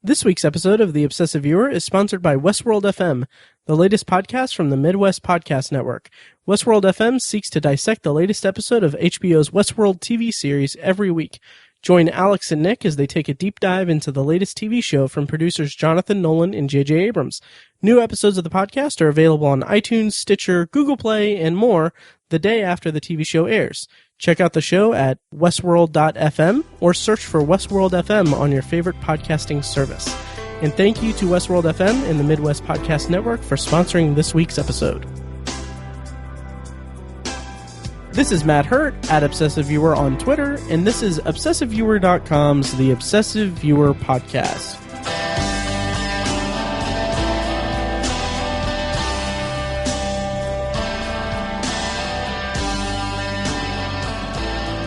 This week's episode of The Obsessive Viewer is sponsored by Westworld FM, the latest podcast from the Midwest Podcast Network. Westworld FM seeks to dissect the latest episode of HBO's Westworld TV series every week. Join Alex and Nick as they take a deep dive into the latest TV show from producers Jonathan Nolan and J.J. Abrams. New episodes of the podcast are available on iTunes, Stitcher, Google Play, and more the day after the TV show airs. Check out the show at westworld.fm or search for Westworld FM on your favorite podcasting service. And thank you to Westworld FM and the Midwest Podcast Network for sponsoring this week's episode. This is Matt Hurt at Obsessive Viewer on Twitter, and this is ObsessiveViewer.com's The Obsessive Viewer Podcast.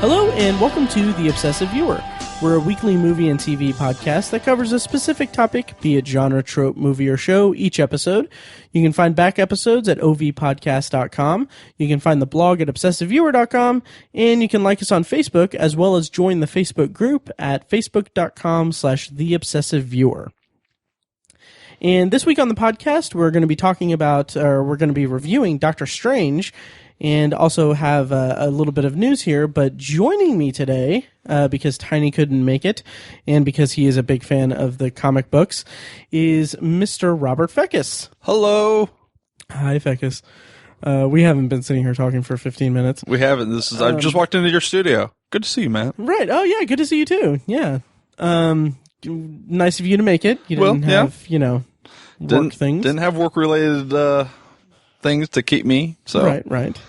Hello, and welcome to The Obsessive Viewer. We're a weekly movie and TV podcast that covers a specific topic, be it genre, trope, movie, or show, each episode. You can find back episodes at ovpodcast.com. You can find the blog at obsessiveviewer.com, and you can like us on Facebook, as well as join the Facebook group at facebook.com/theobsessiveviewer. And this week on the podcast, we're going to be talking about, or we're going to be reviewing Doctor Strange, and also have a little bit of news here. But joining me today, because Tiny couldn't make it, and because he is a big fan of the comic books, is Mr. Robert Fekkes. Hello. Hi, Fekkes. We haven't been sitting here talking for 15 minutes. We haven't. I just walked into your studio. Good to see you, man. Right. Oh, yeah. Good to see you, too. Yeah. Nice of you to make it. You didn't have, work things. Didn't have work-related things to keep me. So Right.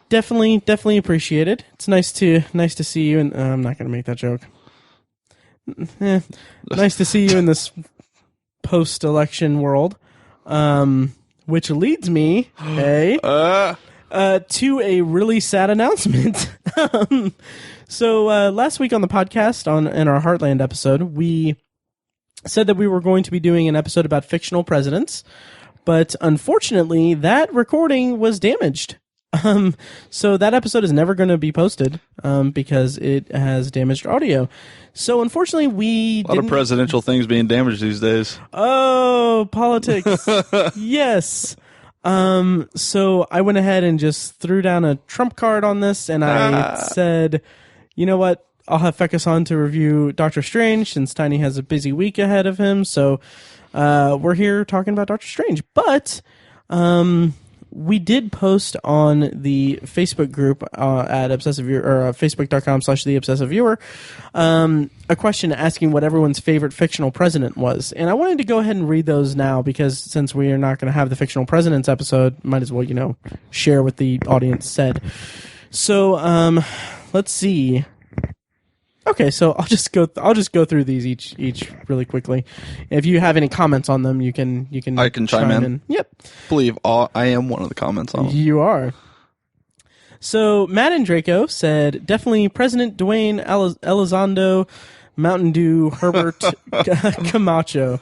Definitely appreciate it. It's nice to see you, and I'm not going to make that joke. Nice to see you in this post-election world, which leads me, to a really sad announcement. So last week on the podcast, in our Heartland episode, we said that we were going to be doing an episode about fictional presidents, but unfortunately, that recording was damaged. So that episode is never going to be posted, because it has damaged audio. So unfortunately, a lot of presidential things being damaged these days. Oh, politics. Yes. So I went ahead and just threw down a trump card on this, and I said, you know what? I'll have Fekkes on to review Doctor Strange, since Tiny has a busy week ahead of him. So, we're here talking about Doctor Strange, but, we did post on the Facebook group at Obsessive Viewer, or facebook.com/theobsessiveviewer, a question asking what everyone's favorite fictional president was. And I wanted to go ahead and read those now, because since we are not going to have the fictional presidents episode, might as well, share what the audience said. So, let's see. Okay, so I'll just go through these each really quickly. If you have any comments on them, you can I can chime in. Yep. I am one of the comments on them. You are. So Matt and Draco said definitely President Dwayne Elizondo, Mountain Dew, Herbert Camacho,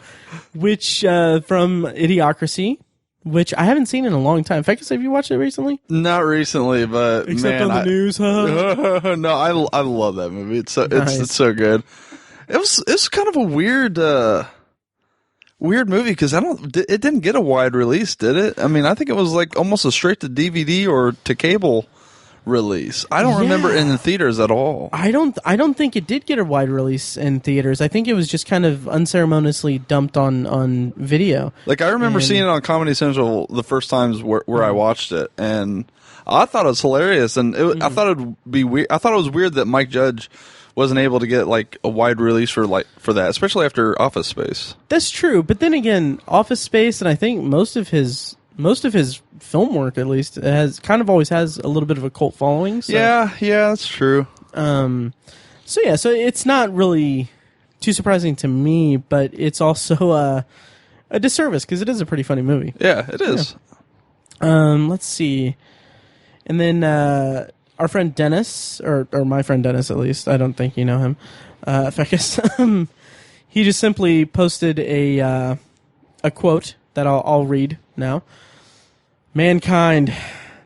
which from Idiocracy, which I haven't seen in a long time. Fekkes, have you watched it recently? Not recently, but except on the news, huh? No, I love that movie. It's so nice. It's so good. It's kind of a weird movie, because it didn't get a wide release, did it? I mean, I think it was like almost a straight to DVD or to cable release. I don't remember it in the theaters at all. I don't think it did get a wide release in theaters. I think it was just kind of unceremoniously dumped on video. Like, I remember seeing it on Comedy Central the first times where I watched it, and I thought it was hilarious, and I thought it'd be weird. I thought it was weird that Mike Judge wasn't able to get like a wide release for that, especially after Office Space. That's true, but then again, Office Space, and I think most of his film work, at least, always has a little bit of a cult following. So. Yeah, that's true. So it's not really too surprising to me, but it's also a disservice, because it is a pretty funny movie. Yeah, it is. Yeah. Let's see. And then our friend Dennis, or my friend Dennis at least, I don't think you know him, Fekkes, he just simply posted a quote that I'll read now. Mankind,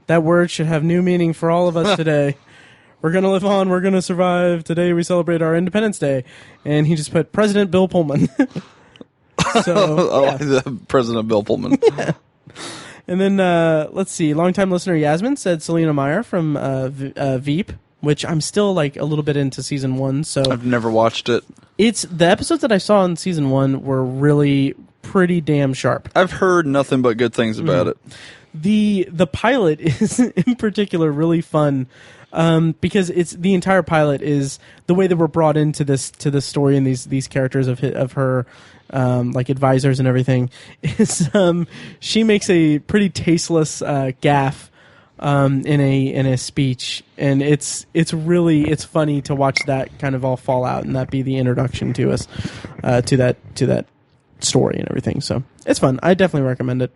that word should have new meaning for all of us today. We're going to live on. We're going to survive. Today we celebrate our Independence Day. And he just put President Bill Pullman. So, President Bill Pullman. yeah. And then, let's see, longtime listener Yasmin said Selena Meyer from Veep, which I'm still like a little bit into season 1. So I've never watched it. It's the episodes that I saw in season 1 were really pretty damn sharp. I've heard nothing but good things about it. The pilot is in particular really fun. Because it's the entire pilot is the way that we're brought into this story and these characters of her like advisors and everything is she makes a pretty tasteless gaffe in a speech, and it's funny to watch that kind of all fall out and that be the introduction to us to that story and everything. So it's fun. I definitely recommend it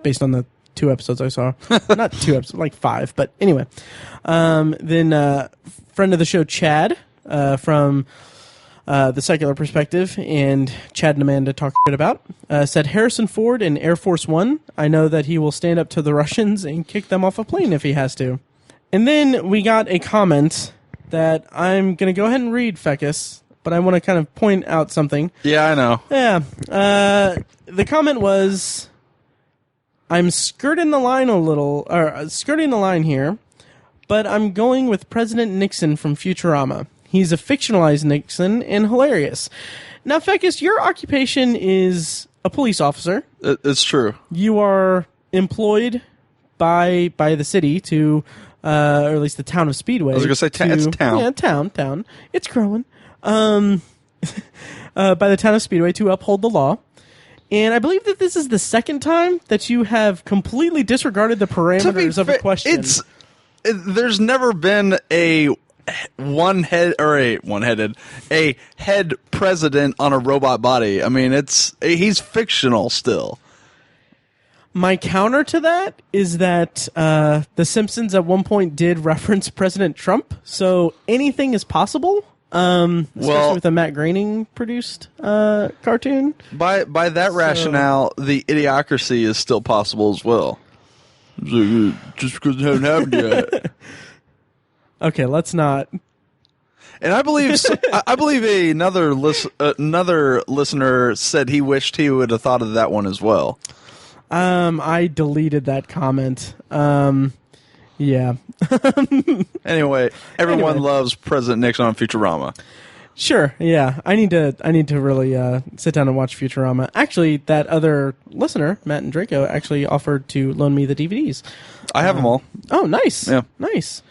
based on the 2 episodes I saw. Not 2 episodes, like 5. But anyway. Then friend of the show, Chad, from the secular perspective, and Chad and Amanda talk shit about, said Harrison Ford in Air Force One. I know that he will stand up to the Russians and kick them off a plane if he has to. And then we got a comment that I'm going to go ahead and read, Fekkes, but I want to kind of point out something. Yeah, I know. Yeah. The comment was... I'm skirting the line here, but I'm going with President Nixon from Futurama. He's a fictionalized Nixon and hilarious. Now, Fekkes, your occupation is a police officer. It's true. You are employed by the city to, or at least the town of Speedway. I was going to say it's town. Yeah, town. It's growing. By the town of Speedway to uphold the law. And I believe that this is the second time that you have completely disregarded the parameters of a question. There's never been a head president on a robot body. I mean, he's fictional still. My counter to that is that The Simpsons at one point did reference President Trump, so anything is possible. Especially with a Matt Groening produced cartoon. By that rationale, the Idiocracy is still possible as well. Just because it hasn't happened yet. Okay, let's not. And I believe another listener said he wished he would have thought of that one as well. I deleted that comment. Yeah. Anyway, everyone loves President Nixon on Futurama. Sure. Yeah. I need to really sit down and watch Futurama. Actually, that other listener, Matt and Draco, actually offered to loan me the DVDs. I have them all. Oh, nice. Yeah. Nice.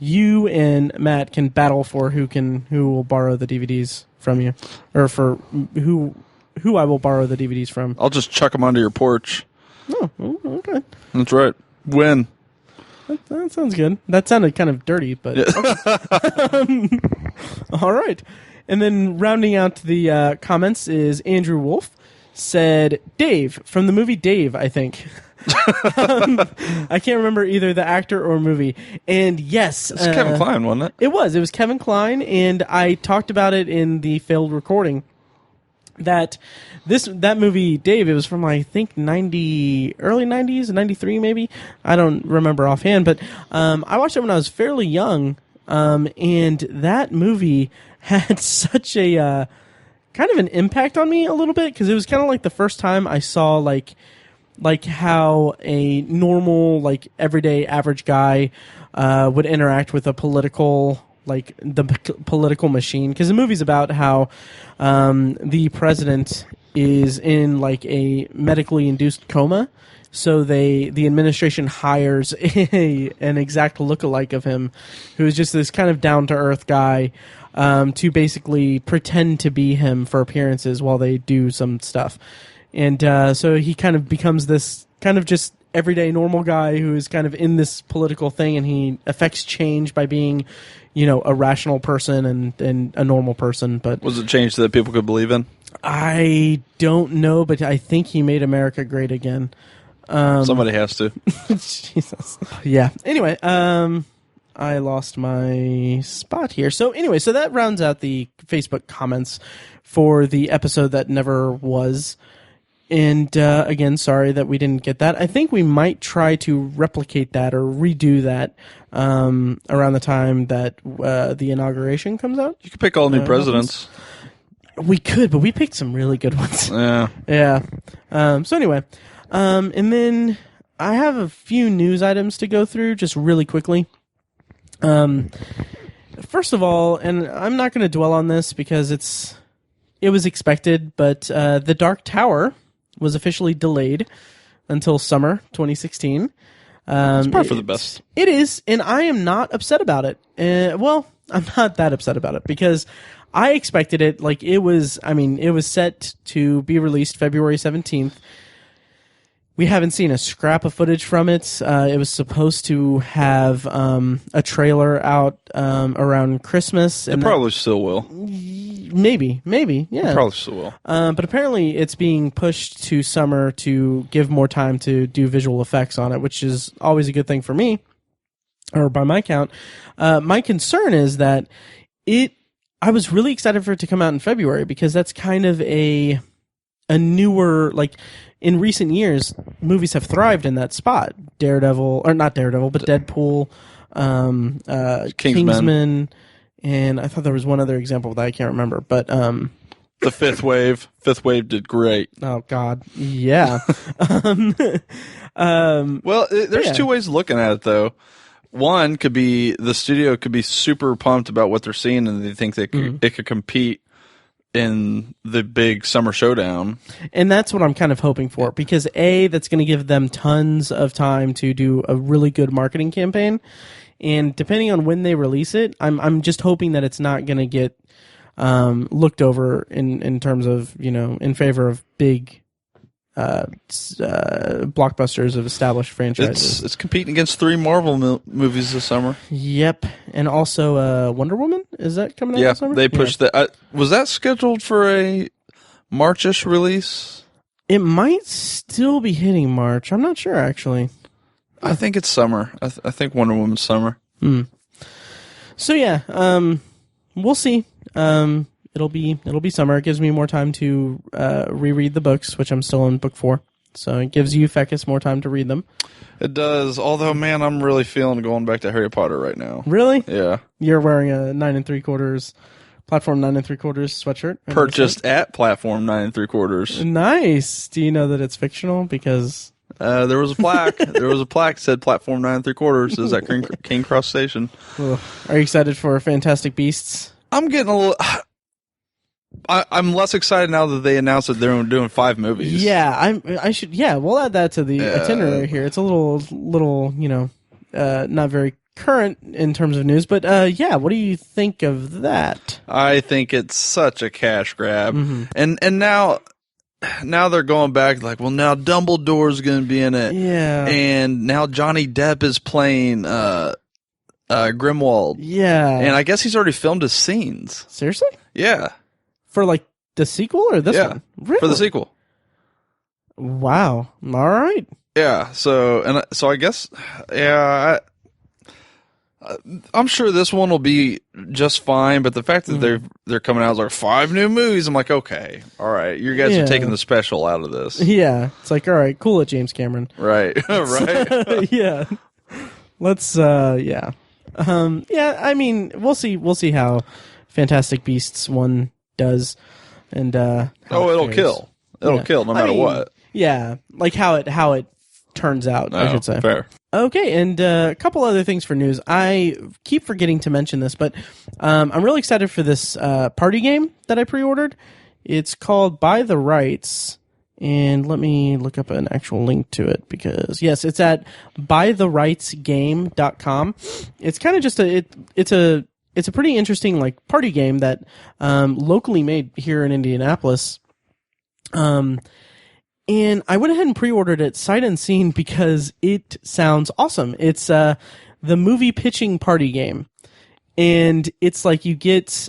You and Matt can battle for who will borrow the DVDs from you, or for who I will borrow the DVDs from. I'll just chuck them under your porch. Oh, okay. That's right. Win. That sounds good. That sounded kind of dirty, but yeah. Okay. All right. And then rounding out the comments is Andrew Wolf said Dave from the movie Dave, I think. I can't remember either the actor or movie. And yes, it's Kevin Kline, wasn't it? It was Kevin Kline, and I talked about it in the failed recording. That movie Dave, it was from I think early 90s, 93 maybe. I don't remember offhand, but I watched it when I was fairly young, and that movie had such a kind of an impact on me a little bit, because it was kind of like the first time I saw like how a normal, like everyday average guy would interact with a political, like the political machine, because the movie's about how the president is in like a medically induced coma, so the administration hires an exact lookalike of him, who is just this kind of down to earth guy, to basically pretend to be him for appearances while they do some stuff, and so he kind of becomes this kind of just everyday normal guy who is kind of in this political thing, and he affects change by being, a rational person and a normal person. But was it change that people could believe in? I don't know, but I think he made America great again. Somebody has to. Jesus. Yeah. Anyway, I lost my spot here. So anyway, so that rounds out the Facebook comments for the episode that never was. And again, sorry that we didn't get that. I think we might try to replicate that or redo that around the time that the inauguration comes out. You could pick all new presidents. We could, but we picked some really good ones. Yeah. Yeah. So anyway, and then I have a few news items to go through just really quickly. First of all, and I'm not going to dwell on this because it was expected, but The Dark Tower was officially delayed until summer 2016. It's probably for the best. It is, and I am not upset about it. Well, I'm not that upset about it because I expected it. Like it was set to be released February 17th. We haven't seen a scrap of footage from it. It was supposed to have a trailer out around Christmas. It probably still will. Maybe, yeah. It probably still will. But apparently it's being pushed to summer to give more time to do visual effects on it, which is always a good thing for me, or by my count. My concern is that I was really excited for it to come out in February because that's kind of a newer, like, in recent years, movies have thrived in that spot. Daredevil, or not Daredevil, but Deadpool, Kingsman, and I thought there was one other example that I can't remember, but the Fifth Wave. Fifth Wave did great. Oh God, yeah. There's two ways of looking at it, though. One could be the studio could be super pumped about what they're seeing, and they think it could compete in the big summer showdown. And that's what I'm kind of hoping for, because that's going to give them tons of time to do a really good marketing campaign. And depending on when they release it, I'm just hoping that it's not going to get looked over in terms of, in favor of big blockbusters of established franchises. It's competing against 3 Marvel movies this summer. Yep, and also Wonder Woman, is that coming out this summer? They pushed that. Was that scheduled for a March-ish release? It might still be hitting March. I'm not sure, actually. I think it's summer. I think Wonder Woman's summer. So yeah, we'll see. It'll be summer. It gives me more time to reread the books, which I'm still in book 4. So it gives you, Fekkes, more time to read them. It does. Although, man, I'm really feeling going back to Harry Potter right now. Really? Yeah. You're wearing a 9 3/4 platform 9 3/4 sweatshirt. Purchased at platform 9 3/4. Nice. Do you know that it's fictional? Because there was a plaque. There was a plaque that said platform 9 3/4 is at King Cross Station. Ugh. Are you excited for Fantastic Beasts? I'm getting a little. I'm less excited now that they announced that they're doing 5 movies. Yeah, I should. Yeah, we'll add that to the itinerary here. It's a little, not very current in terms of news, but yeah. What do you think of that? I think it's such a cash grab, and now they're going back like, well, now Dumbledore's going to be in it, and now Johnny Depp is playing Grimwald, and I guess he's already filmed his scenes. Seriously? Yeah. For like the sequel or this one? Really? For the sequel. Wow. All right. Yeah. So I guess, I'm sure this one will be just fine. But the fact that they're coming out as like 5 new movies, I'm like, okay, all right, you guys are taking the special out of this. Yeah. It's like, all right, cool it, James Cameron. Right. Right. Yeah. Let's. Yeah. I mean, we'll see how Fantastic Beasts 1 does, and it'll kill. It'll kill no matter what. Yeah, like how it turns out. I should say. Fair. Okay, and a couple other things for news. I keep forgetting to mention this, but I'm really excited for this party game that I pre-ordered. It's called By the Rights, and let me look up an actual link to it because yes, it's at bytherightsgame.com. It's kind of just it's a pretty interesting like party game that locally made here in Indianapolis. And I went ahead and pre-ordered it sight unseen because it sounds awesome. It's the movie pitching party game. And it's like you get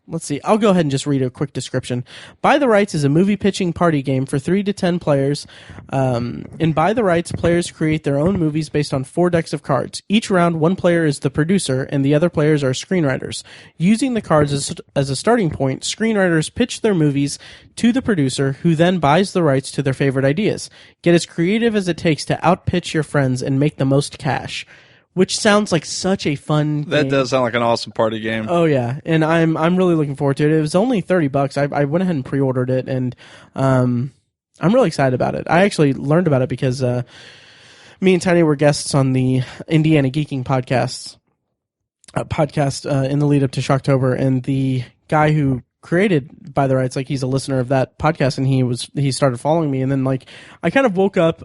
let's see. I'll go ahead and just read a quick description. By the Rights is a movie pitching party game for 3 to 10 players. In By the Rights, players create their own movies based on 4 decks of cards. Each round, one player is the producer, and the other players are screenwriters. Using the cards as a starting point, screenwriters pitch their movies to the producer, who then buys the rights to their favorite ideas. Get as creative as it takes to outpitch your friends and make the most cash. which sounds like such a fun game. That does sound like an awesome party game. Oh yeah, and I'm really looking forward to it. It was only $30. I went ahead and pre-ordered it, and I'm really excited about it. I actually learned about it because me and Tiny were guests on the Indiana Geeking podcast in the lead up to Shocktober, and the guy who created By the Rights, like, he's a listener of that podcast, and he started following me, and then like I kind of woke up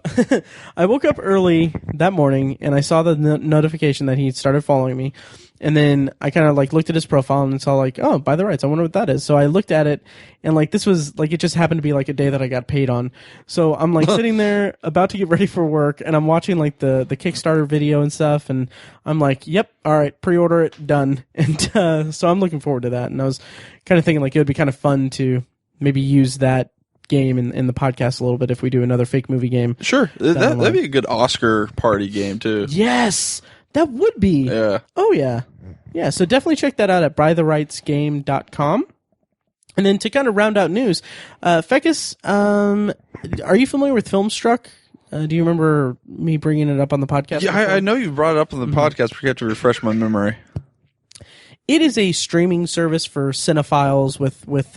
I woke up early that morning and I saw the notification that he started following me, and then I kind of like looked at his profile and saw like, oh, By the Rights, I wonder what that is. So I looked at it, and like this was like, it just happened to be like a day that I got paid on. So I'm like sitting there about to get ready for work, and I'm watching like the Kickstarter video and stuff, and I'm like, yep, all right, pre-order it, done. And so I'm looking forward to that. And I was kind of thinking like it would be kind of fun to maybe use that game in the podcast a little bit if we do another fake movie game. Sure, that'd be a good Oscar party game too. Yes, that would be. Yeah. Oh yeah. Yeah, so definitely check that out at bytherightsgame.com. And then to kind of round out news, Fekkes, are you familiar with Filmstruck? Do you remember me bringing it up on the podcast? Yeah, I know you brought it up on the podcast, but you have to refresh my memory. It is a streaming service for cinephiles with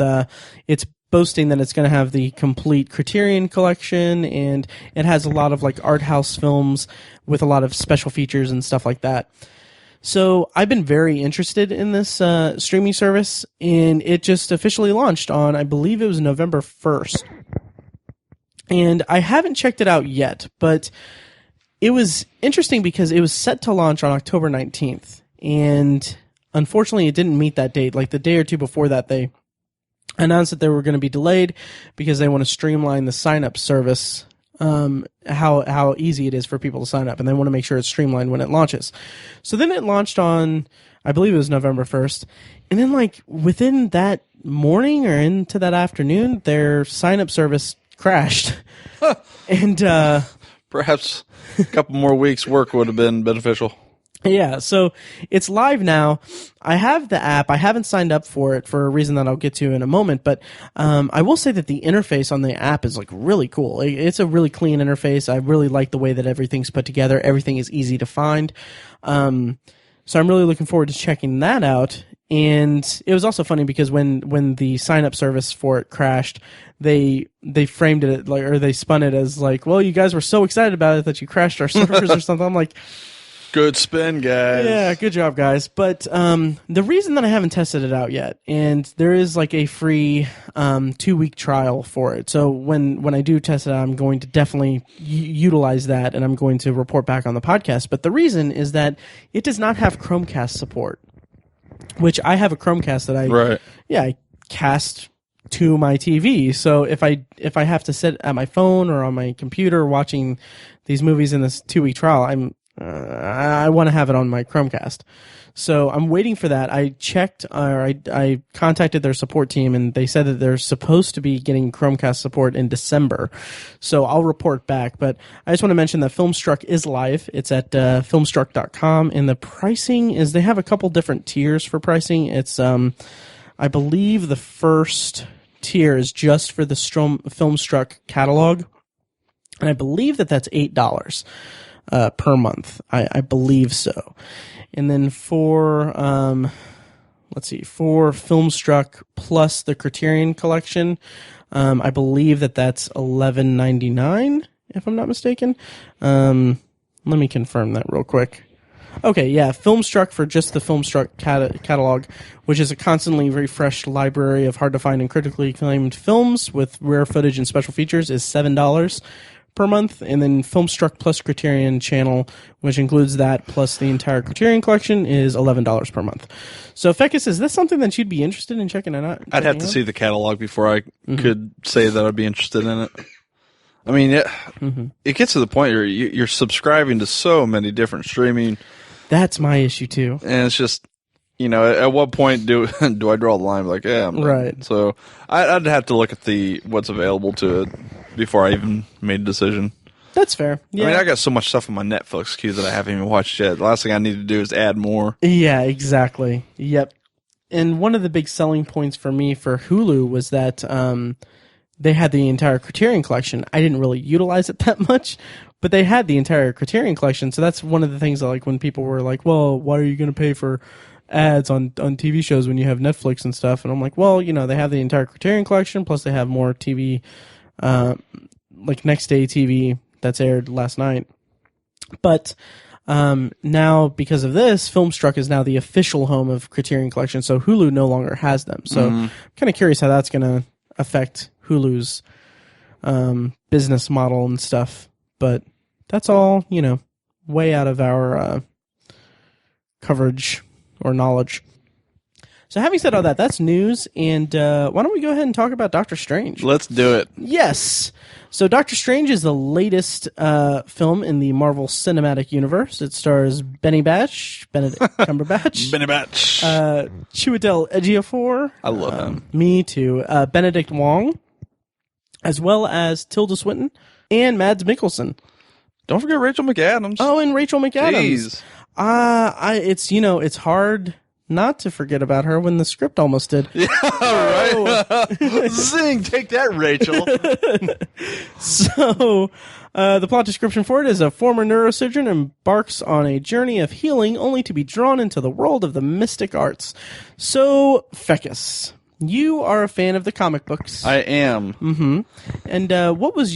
it's boasting that it's going to have the complete Criterion collection, and it has a lot of like art house films with a lot of special features and stuff like that. So I've been very interested in this streaming service, and it just officially launched on, I believe it was November 1st. And I haven't checked it out yet, but it was interesting because it was set to launch on October 19th, and unfortunately it didn't meet that date. Like the day or two before that, they announced that they were going to be delayed because they want to streamline the sign-up service, how easy it is for people to sign up, and they want to make sure it's streamlined when it launches. So then it launched on, I believe it was November 1st, and then like within that morning or into that afternoon, their sign-up service crashed. And perhaps a couple more weeks work would have been beneficial. Yeah, so it's live now. I have the app. I haven't signed up for it for a reason that I'll get to in a moment, but I will say that the interface on the app is like really cool. It's a really clean interface. I really like the way that everything's put together. Everything is easy to find. So I'm really looking forward to checking that out. And it was also funny because when the sign-up service for it crashed, they framed it like, or they spun it as like, well, you guys were so excited about it that you crashed our servers or something. I'm like, good spin, guys. Yeah, good job, guys. But the reason that I haven't tested it out yet, and there is like a free 2-week trial for it. So when I do test it out, I'm going to definitely utilize that, and I'm going to report back on the podcast. But the reason is that it does not have Chromecast support, which I have a Chromecast that I cast to my TV. So if I have to sit at my phone or on my computer watching these movies in this 2-week trial, I want to have it on my Chromecast. So I'm waiting for that. I checked, or I contacted their support team, and they said that they're supposed to be getting Chromecast support in December. So I'll report back. But I just want to mention that Filmstruck is live. It's at filmstruck.com, and the pricing is, they have a couple different tiers for pricing. It's I believe the first tier is just for the Filmstruck catalog, and I believe that that's $8 per month. I believe so. And then for for Filmstruck plus the Criterion collection, I believe that that's $11.99 if I'm not mistaken. Let me confirm that real quick. Okay, yeah, Filmstruck for just the Filmstruck catalog, which is a constantly refreshed library of hard-to-find and critically acclaimed films with rare footage and special features, is $7 per month. And then Filmstruck plus Criterion channel, which includes that plus the entire Criterion collection, is $11 per month. So, Fekkes, is this something that you'd be interested in checking out? I'd have to see the catalog before I could say that I'd be interested in it. I mean, it gets to the point where you're subscribing to so many different streaming. That's my issue too. And it's just, at what point do I draw the line? Like, yeah, I'm right. So I'd have to look at what's available to it before I even made a decision. That's fair. Yeah. I mean, I got so much stuff on my Netflix queue that I haven't even watched yet. The last thing I need to do is add more. Yeah, exactly. Yep. And one of the big selling points for me for Hulu was that they had the entire Criterion collection. I didn't really utilize it that much, but they had the entire Criterion Collection. So that's one of the things that, like, when people were like, well, why are you going to pay for ads on TV shows when you have Netflix and stuff? And I'm like, well, you know, they have the entire Criterion Collection, plus they have more TV, like next day TV that's aired last night. But now, because of this, Filmstruck is now the official home of Criterion Collection, so Hulu no longer has them. So I'm kind of curious how that's going to affect Hulu's business model and stuff. But that's all, you know, way out of our coverage or knowledge. So having said all that, that's news, and why don't we go ahead and talk about Doctor Strange? Let's do it. Yes. So Doctor Strange is the latest film in the Marvel Cinematic Universe. It stars Benedict Cumberbatch. Benny Batch. Chiwetel Ejiofor. I love him. Me too. Benedict Wong, as well as Tilda Swinton and Mads Mikkelsen. Don't forget Rachel McAdams. Oh, and Rachel McAdams. Jeez. It's hard not to forget about her when the script almost did. Yeah, right. Zing, take that, Rachel. So, the plot description for it is a former neurosurgeon embarks on a journey of healing only to be drawn into the world of the mystic arts. So, Fekkes, you are a fan of the comic books. I am. Mm-hmm. And what's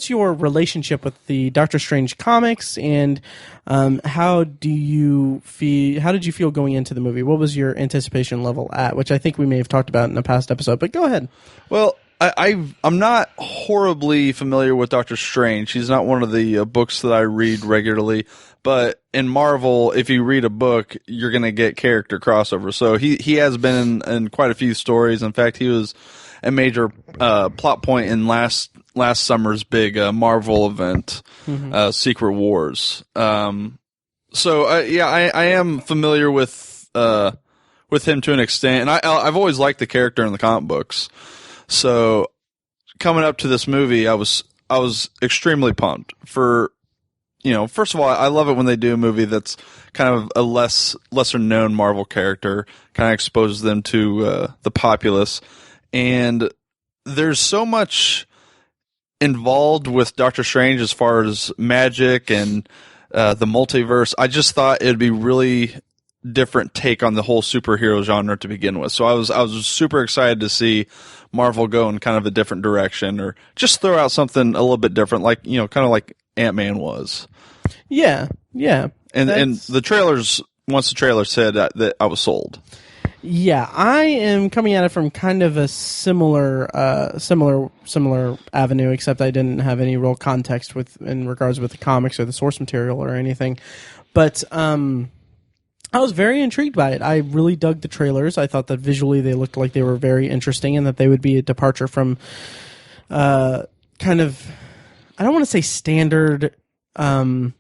your relationship with the Doctor Strange comics, and how did you feel going into the movie? What was your anticipation level at? Which I think we may have talked about in a past episode, but go ahead. Well, I'm not horribly familiar with Doctor Strange. He's not one of the books that I read regularly. But in Marvel, if you read a book, you're going to get character crossover. So he has been in quite a few stories. In fact, he was a major plot point in last summer's big Marvel event, Secret Wars. So I am familiar with him to an extent, and I've always liked the character in the comic books. So coming up to this movie, I was extremely pumped for, you know, first of all, I love it when they do a movie that's kind of a lesser known Marvel character, kind of exposes them to the populace. And there's so much involved with Doctor Strange as far as magic and the multiverse. I just thought it'd be really different take on the whole superhero genre to begin with. So I was super excited to see Marvel go in kind of a different direction, or just throw out something a little bit different, like, you know, kind of like Ant-Man was. Yeah. And the trailers, once the trailer said that I was sold. Yeah, I am coming at it from kind of a similar avenue, except I didn't have any real context in regards with the comics or the source material or anything. But I was very intrigued by it. I really dug the trailers. I thought that visually they looked like they were very interesting, and that they would be a departure from kind of, I don't want to say standard Marvel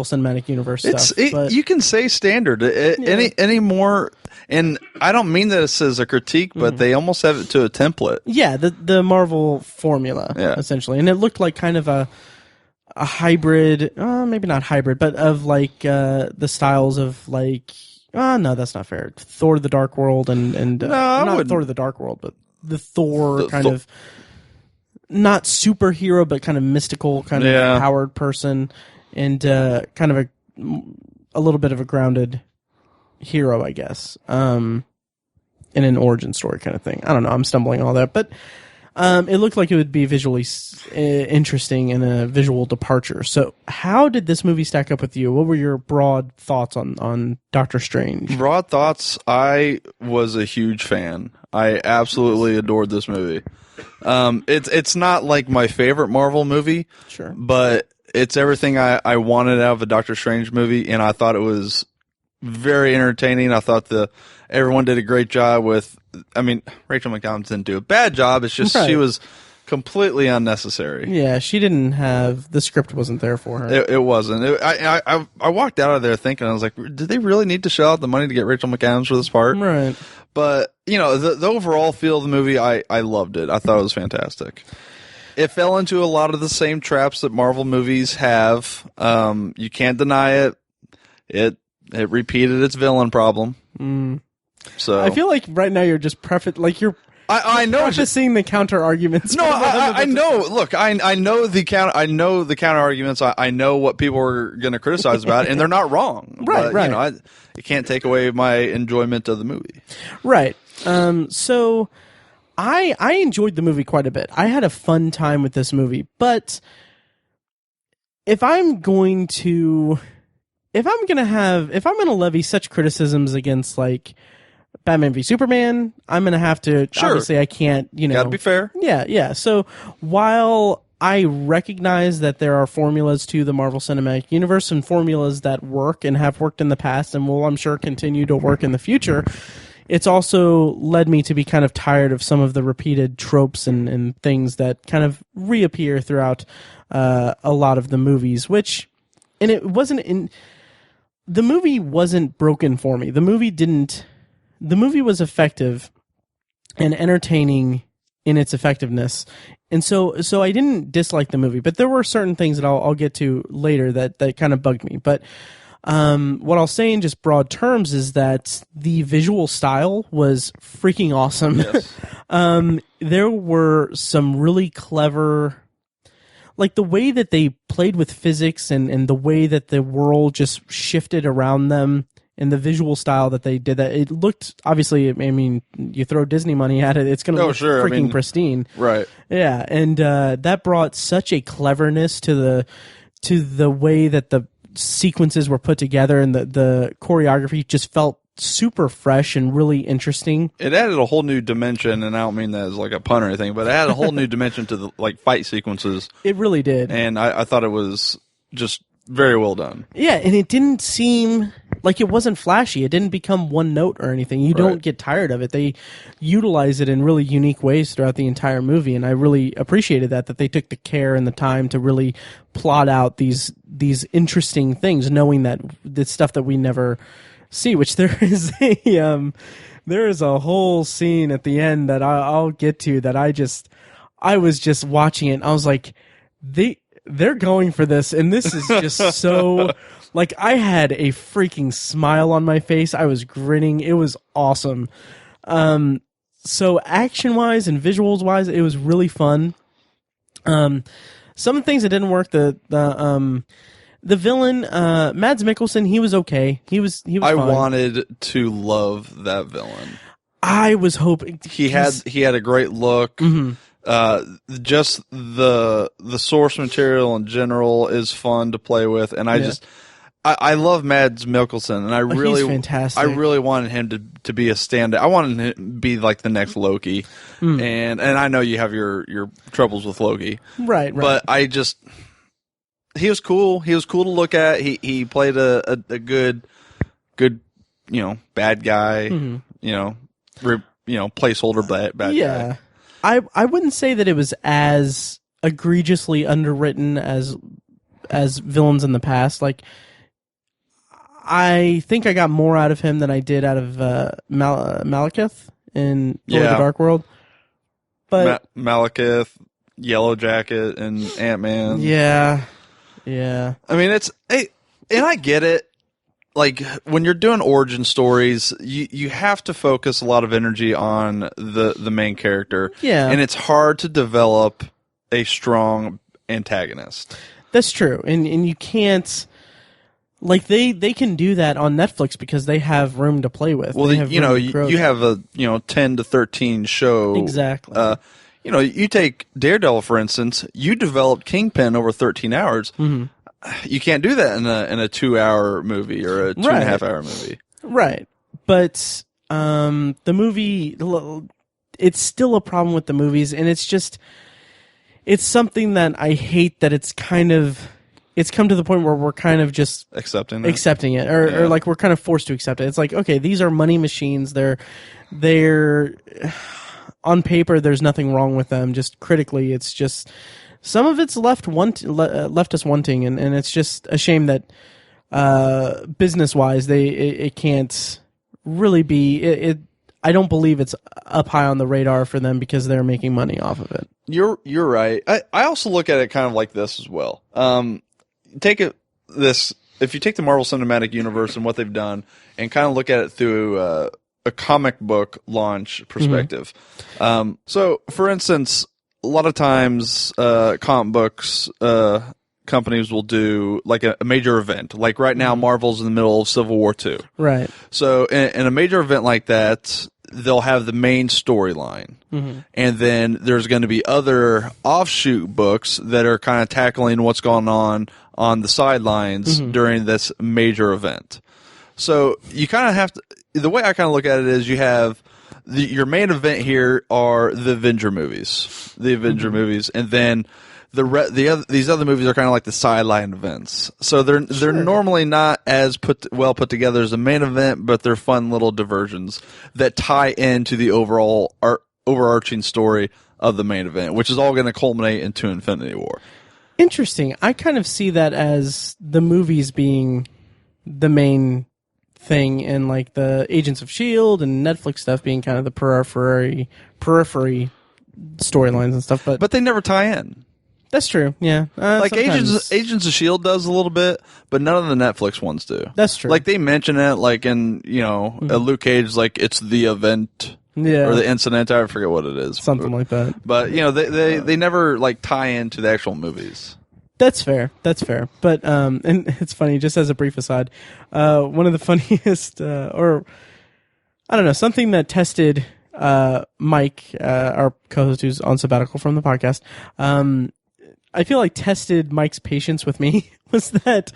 Cinematic Universe stuff. But you can say standard. Any more, and I don't mean this as a critique, but they almost have it to a template. Yeah, the Marvel formula, essentially. And it looked like kind of a hybrid, maybe not hybrid, but of like the styles of like, no, that's not fair. Thor the Dark World and not Thor the Dark World, but the Thor of not superhero, but kind of mystical, kind of empowered person, and kind of a little bit of a grounded hero, I guess, in an origin story kind of thing. I don't know. I'm stumbling all that, but it looked like it would be visually interesting and a visual departure. So how did this movie stack up with you? What were your broad thoughts on Doctor Strange? Broad thoughts, I was a huge fan. I absolutely adored this movie. It's not like my favorite Marvel movie, sure, but it's everything I wanted out of a Doctor Strange movie, and I thought it was very entertaining. I thought everyone did a great job with, I mean, Rachel McAdams didn't do a bad job. It's just she was completely unnecessary. Yeah, she didn't have, the script wasn't there for her. It wasn't. I walked out of there thinking, I was like, did they really need to shell out the money to get Rachel McAdams for this part? Right. But, you know, the overall feel of the movie, I loved it. I thought it was fantastic. It fell into a lot of the same traps that Marvel movies have. You can't deny it. It repeated its villain problem. Mm. So I feel like right now you're just I know. Just seeing the counter arguments. No, I know. Look, I know the counter arguments. I know what people are going to criticize about it, and they're not wrong. Right, but, right. You know, it can't take away my enjoyment of the movie. Right. So I enjoyed the movie quite a bit. I had a fun time with this movie, but if I'm going to levy such criticisms against like Batman v Superman, I'm going to have to, obviously I can't, Gotta be fair. Yeah. So while I recognize that there are formulas to the Marvel Cinematic Universe and formulas that work and have worked in the past and will, I'm sure, continue to work in the future, it's also led me to be kind of tired of some of the repeated tropes and things that kind of reappear throughout a lot of the movies, and it wasn't in... The movie wasn't broken for me. The movie was effective and entertaining in its effectiveness. And so I didn't dislike the movie, but there were certain things that I'll get to later that kind of bugged me. But what I'll say in just broad terms is that the visual style was freaking awesome. Yes. There were some really clever... Like the way that they played with physics and the way that the world just shifted around them and the visual style that they did, that it looked, obviously, I mean, you throw Disney money at it, it's going to look freaking pristine. Right. Yeah. And that brought such a cleverness to the way that the sequences were put together, and the choreography just felt super fresh and really interesting. It added a whole new dimension, and I don't mean that as like a pun or anything, but it added a whole new dimension to the like fight sequences. It really did. And I thought it was just very well done. Yeah, and it didn't seem like it wasn't flashy. It didn't become one note or anything. You don't get tired of it. They utilize it in really unique ways throughout the entire movie, and I really appreciated that they took the care and the time to really plot out these interesting things, knowing that the stuff that we never see, which there is a whole scene at the end that I'll get to that I was just watching it and I was like, they're going for this, and this is just so like, I had a freaking smile on my face. I was grinning. It was awesome. So action wise and visuals wise, it was really fun. Some of the things that didn't work, the villain, Mads Mikkelsen, he was okay. He was I fine. wanted to love that villain. I was hoping he had a great look. Mm-hmm. Just the source material in general is fun to play with, and I love Mads Mikkelsen, and he's fantastic. I really wanted him to be a standout. I wanted him to be like the next Loki, and I know you have your troubles with Loki, right? But he was cool. He was cool to look at. He played a good bad guy. Mm-hmm. Placeholder bad guy. I wouldn't say that it was as egregiously underwritten as villains in the past. Like, I think I got more out of him than I did out of Malekith in Thor: The Dark World. But Malekith, Yellow Jacket, and Ant-Man. Yeah. I mean, and I get it. Like, when you're doing origin stories, you have to focus a lot of energy on the main character. Yeah. And it's hard to develop a strong antagonist. That's true. And you can't... Like, they can do that on Netflix because they have room to play with. Well, you have a 10 to 13 show. Exactly. You take Daredevil, for instance. You developed Kingpin over 13 hours. Mm-hmm. You can't do that in a 2-hour movie or a 2.5-hour movie. Right. But the movie, it's still a problem with the movies, and it's something that I hate that it's come to the point where we're kind of just accepting it, or like we're kind of forced to accept it. It's like, okay, these are money machines. They're on paper, there's nothing wrong with them. Just critically, it's just some of it's left us wanting, and it's just a shame that business wise, it can't really be. I don't believe it's up high on the radar for them because they're making money off of it. You're right. I also look at it kind of like this as well. If you take the Marvel Cinematic Universe and what they've done and kind of look at it through a comic book launch perspective. So, for instance, a lot of times comic books companies will do like a major event. Like right now, Marvel's in the middle of Civil War II. Right. So, in a major event like that, they'll have the main storyline. And then there's going to be other offshoot books that are kind of tackling what's going on the sidelines during this major event. So you kind of have to, the way I kind of look at it is you have your main event here are the Avenger movies, and then these other movies are kind of like the sideline events. So they're normally not as put together as the main event, but they're fun little diversions that tie into the overall overarching story of the main event, which is all going to culminate into Infinity War. Interesting. I kind of see that as the movies being the main thing, and like the Agents of S.H.I.E.L.D. and Netflix stuff being kind of the periphery storylines and stuff. But they never tie in. That's true. Yeah, like sometimes. Agents of S.H.I.E.L.D. does a little bit, but none of the Netflix ones do. That's true. Like they mention it, like in Luke Cage, like it's the event. Yeah. Or the incident, I forget what it is. Something like that. But they never like tie into the actual movies. That's fair. But and it's funny, just as a brief aside, one of the funniest or I don't know, something that tested Mike, our co-host who's on sabbatical from the podcast, I feel like tested Mike's patience with me was that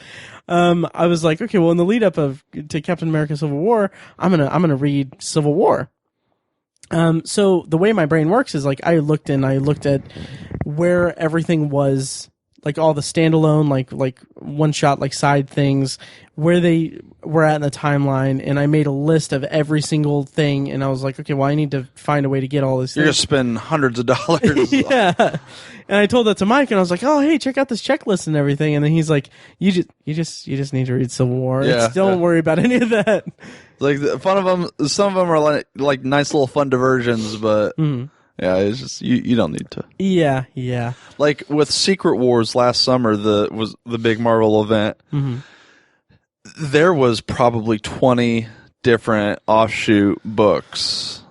I was like, okay, well in the lead up to Captain America Civil War, I'm gonna read Civil War. So the way my brain works is like I looked at where everything was, like all the standalone, like one shot, like side things, where they were at in the timeline, and I made a list of every single thing, and I was like, okay, well I need to find a way to get all this. You're gonna spend hundreds of dollars. Yeah. And I told that to Mike, and I was like, oh hey, check out this checklist and everything, and then he's like, you just need to read Civil War. Yeah, don't worry about any of that. Like some of them are like nice little fun diversions, but yeah, it's just you don't need to. Yeah. Like with Secret Wars last summer, was the big Marvel event. There was probably 20 different offshoot books,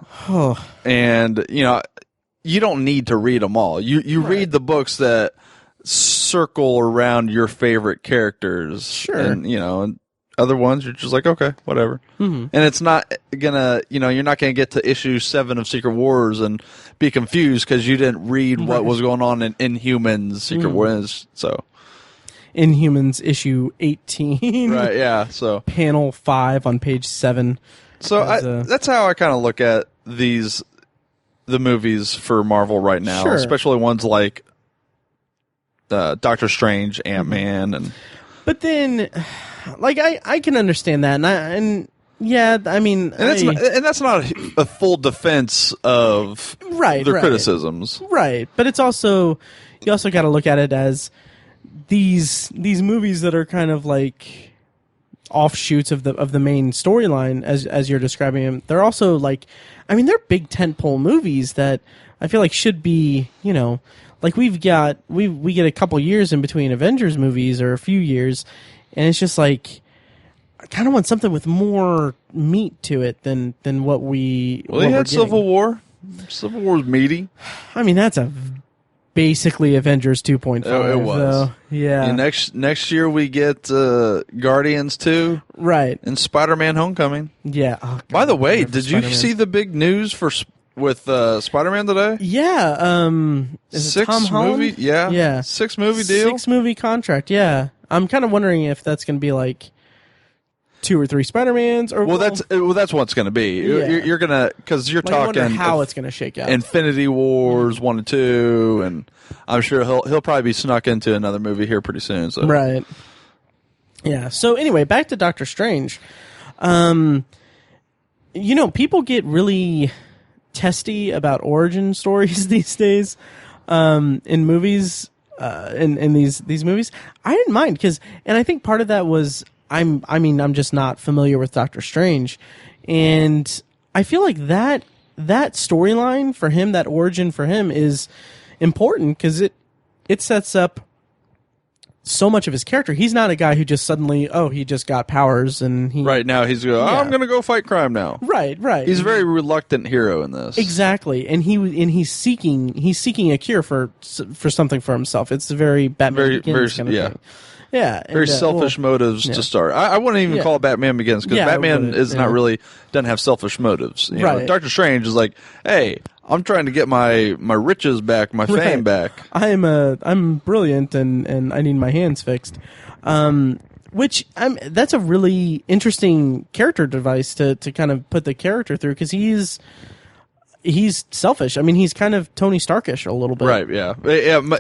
and you don't need to read them all. You read the books that circle around your favorite characters, sure, and other ones, you're just like, okay, whatever. And it's not gonna, you're not gonna get to issue 7 of Secret Wars and be confused because you didn't read what was going on in Inhumans Secret Wars. So, Inhumans issue 18, right? Yeah. So panel 5 on page 7. So that's how I kind of look at the movies for Marvel right now, especially ones like Doctor Strange, Ant-Man, and. But then, like I can understand that, and I mean, that's not a full defense of their criticisms, right? But it's also you also got to look at it as these movies that are kind of like offshoots of the main storyline, as you're describing them. They're also like, I mean, they're big tentpole movies that I feel like should be, like we get a couple years in between Avengers movies, or a few years, and it's just like I kind of want something with more meat to it than what we. Well, they had Civil War. Civil War's meaty. I mean, that's basically Avengers 2.5. Oh, it was. Though. Yeah. And next year we get Guardians 2. Right. And Spider-Man: Homecoming. Yeah. Oh, God, by the way, did you see the big news with Spider-Man today? Yeah. Is it Tom Holland? Movie? Yeah. 6 movie deal. 6 movie contract. Yeah. I'm kind of wondering if that's going to be like 2 or 3 Spider-Mans, or that's what it's going to be. Yeah. You're gonna, because you're talking I wonder how it's going to shake out. Infinity Wars 1 and 2, and I'm sure he'll probably be snuck into another movie here pretty soon. So. Right. Yeah. So anyway, back to Doctor Strange. People get really testy about origin stories these days in movies. In these movies, I didn't mind and I think part of that was I'm just not familiar with Doctor Strange, and I feel like that storyline for him, that origin for him, is important because it sets up so much of his character. He's not a guy who just suddenly, he just got powers and he... Right now he's going, I'm going to go fight crime now. Right. He's a very reluctant hero in this. Exactly. And he's seeking a cure for something for himself. It's a very Batman Begins kind of thing. Yeah, very selfish motives to start. I wouldn't even call it Batman Begins because Batman is not really doesn't have selfish motives. You know, Doctor Strange is like, hey, I'm trying to get my riches back, my fame back. I'm brilliant and I need my hands fixed. That's a really interesting character device to kind of put the character through because he's selfish. I mean, he's kind of Tony Starkish a little bit. Right, yeah.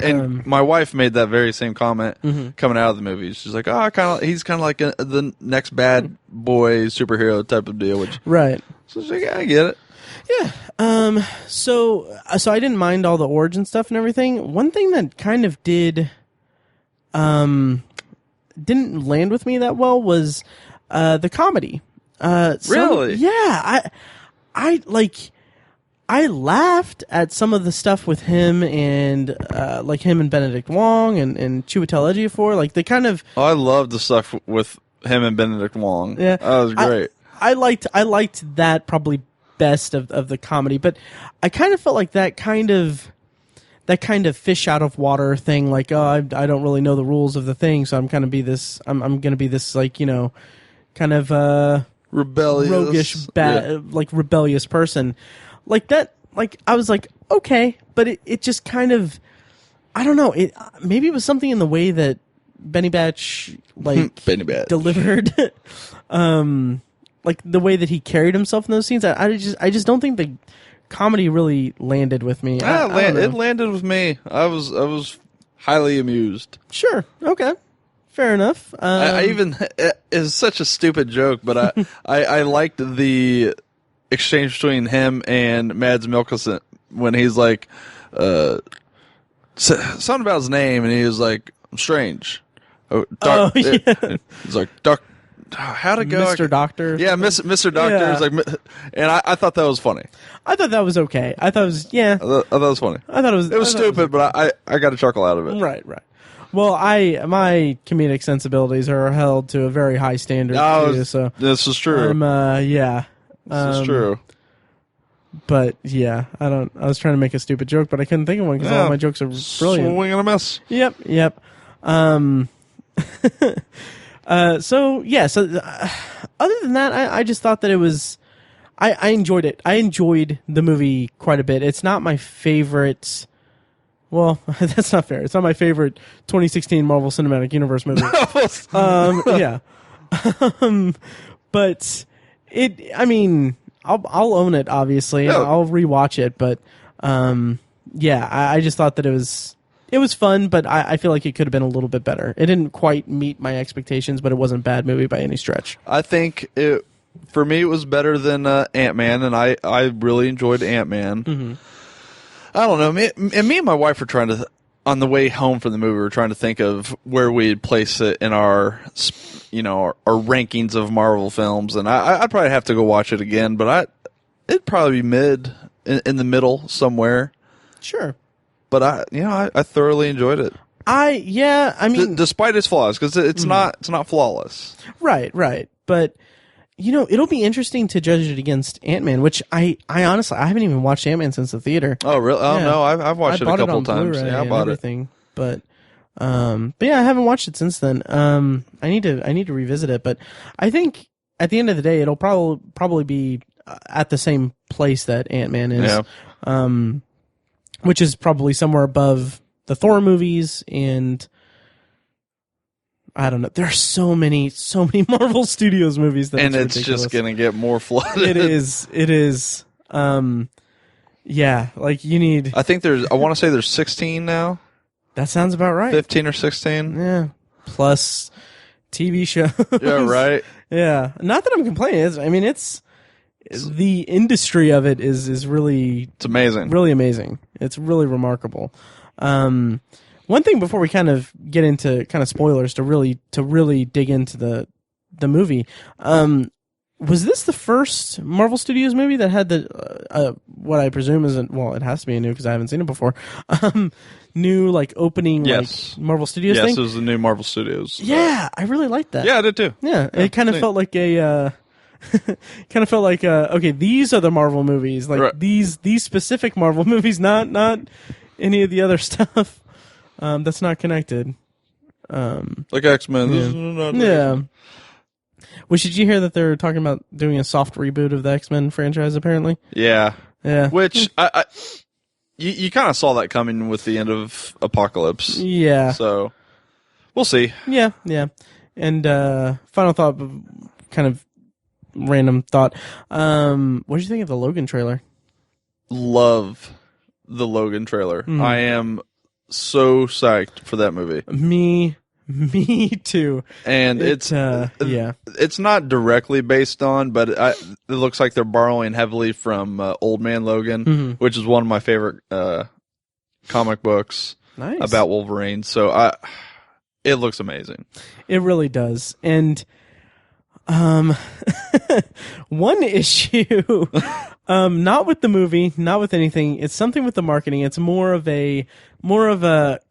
And my wife made that very same comment coming out of the movie. She's like, he's kind of like the next bad boy superhero type of deal. Which, right. So she's like, yeah, I get it. Yeah. So I didn't mind all the origin stuff and everything. One thing that kind of didn't land with me that well was the comedy. Really? Yeah. I laughed at some of the stuff with him and him and Benedict Wong and Chiwetel Ejiofor. Like they kind of. Oh, I love the stuff with him and Benedict Wong. Yeah, that was great. I liked that probably best of the comedy, but I kind of felt like that kind of fish out of water thing. Like, I don't really know the rules of the thing, so I'm gonna be this. I'm gonna be this kind of rebellious, roguish, rebellious person. Like that, I was like, okay, but it just kind of, I don't know, maybe it was something in the way that Benny Batch, delivered, the way that he carried himself in those scenes. I just don't think the comedy really landed with me. It landed with me. I was highly amused. Sure, okay. Fair enough. I even, it's such a stupid joke, but I liked the exchange between him and Mads Mikkelsen when he's like something about his name and he was like, I'm strange. He's like, how'd it go? Mr. Doctor. Yeah, Mr. Doctor. Yeah. Like, and I thought that was funny. I thought that was okay. I thought it was I thought it was funny. I thought it was stupid, but I got a chuckle out of it. Right. Well, my comedic sensibilities are held to a very high standard too, so this is true. This is true. But yeah, I was trying to make a stupid joke, but I couldn't think of one because all my jokes are brilliant. Swing and a miss. Yep. So other than that, I just thought that it was. I enjoyed it. I enjoyed the movie quite a bit. It's not my favorite. Well, that's not fair. It's not my favorite 2016 Marvel Cinematic Universe movie. Yeah. But I mean, I'll own it, obviously, and I'll rewatch it. But I just thought that it was fun, but I feel like it could have been a little bit better. It didn't quite meet my expectations, but it wasn't a bad movie by any stretch. I think for me, it was better than Ant-Man, and I really enjoyed Ant-Man. Mm-hmm. I don't know. Me and my wife were trying to, on the way home from the movie, we were trying to think of where we'd place it in our rankings of Marvel films, and I'd probably have to go watch it again, but it'd probably be in the middle somewhere. Sure. But I thoroughly enjoyed it. I mean, despite its flaws, because it's not flawless. Right. But it'll be interesting to judge it against Ant-Man, which I honestly I haven't even watched Ant-Man since the theater. Oh really? Oh no, I've watched it a couple times. Yeah, I bought everything, but yeah, I haven't watched it since then. I need to revisit it, but I think at the end of the day, it'll probably be at the same place that Ant-Man is. Yeah. Which is probably somewhere above the Thor movies, and I don't know. There are so many Marvel Studios movies that and it's just gonna get more flooded. It is. Yeah, like you need. I think I want to say there's 16 now. That sounds about right. 15 or 16. Yeah, plus TV shows. Yeah, right. Yeah, not that I'm complaining. I mean, it's the industry of it is really. It's amazing. Really amazing. It's really remarkable. One thing before we kind of get into kind of spoilers to really dig into the movie, was this the first Marvel Studios movie that had the what I presume is it has to be a new because I haven't seen it before. New like opening like Marvel Studios thing. Yes, it was the new Marvel Studios. Yeah, I really liked that. Yeah, I did too. Yeah, it kind of felt like a okay, these are the Marvel movies, like these specific Marvel movies, not any of the other stuff that's not connected. Like X-Men. Yeah. Well, did you hear that they're talking about doing a soft reboot of the X-Men franchise, apparently? Yeah. Yeah. Which, you kind of saw that coming with the end of Apocalypse. Yeah. So, we'll see. Yeah, yeah. And final thought, kind of random thought. What did you think of the Logan trailer? Love the Logan trailer. I am so psyched for that movie. Me too. And it's not directly based on, but it looks like they're borrowing heavily from Old Man Logan, which is one of my favorite comic books about Wolverine. So it looks amazing. It really does. And one issue, not with the movie, not with anything. It's something with the marketing. It's more of a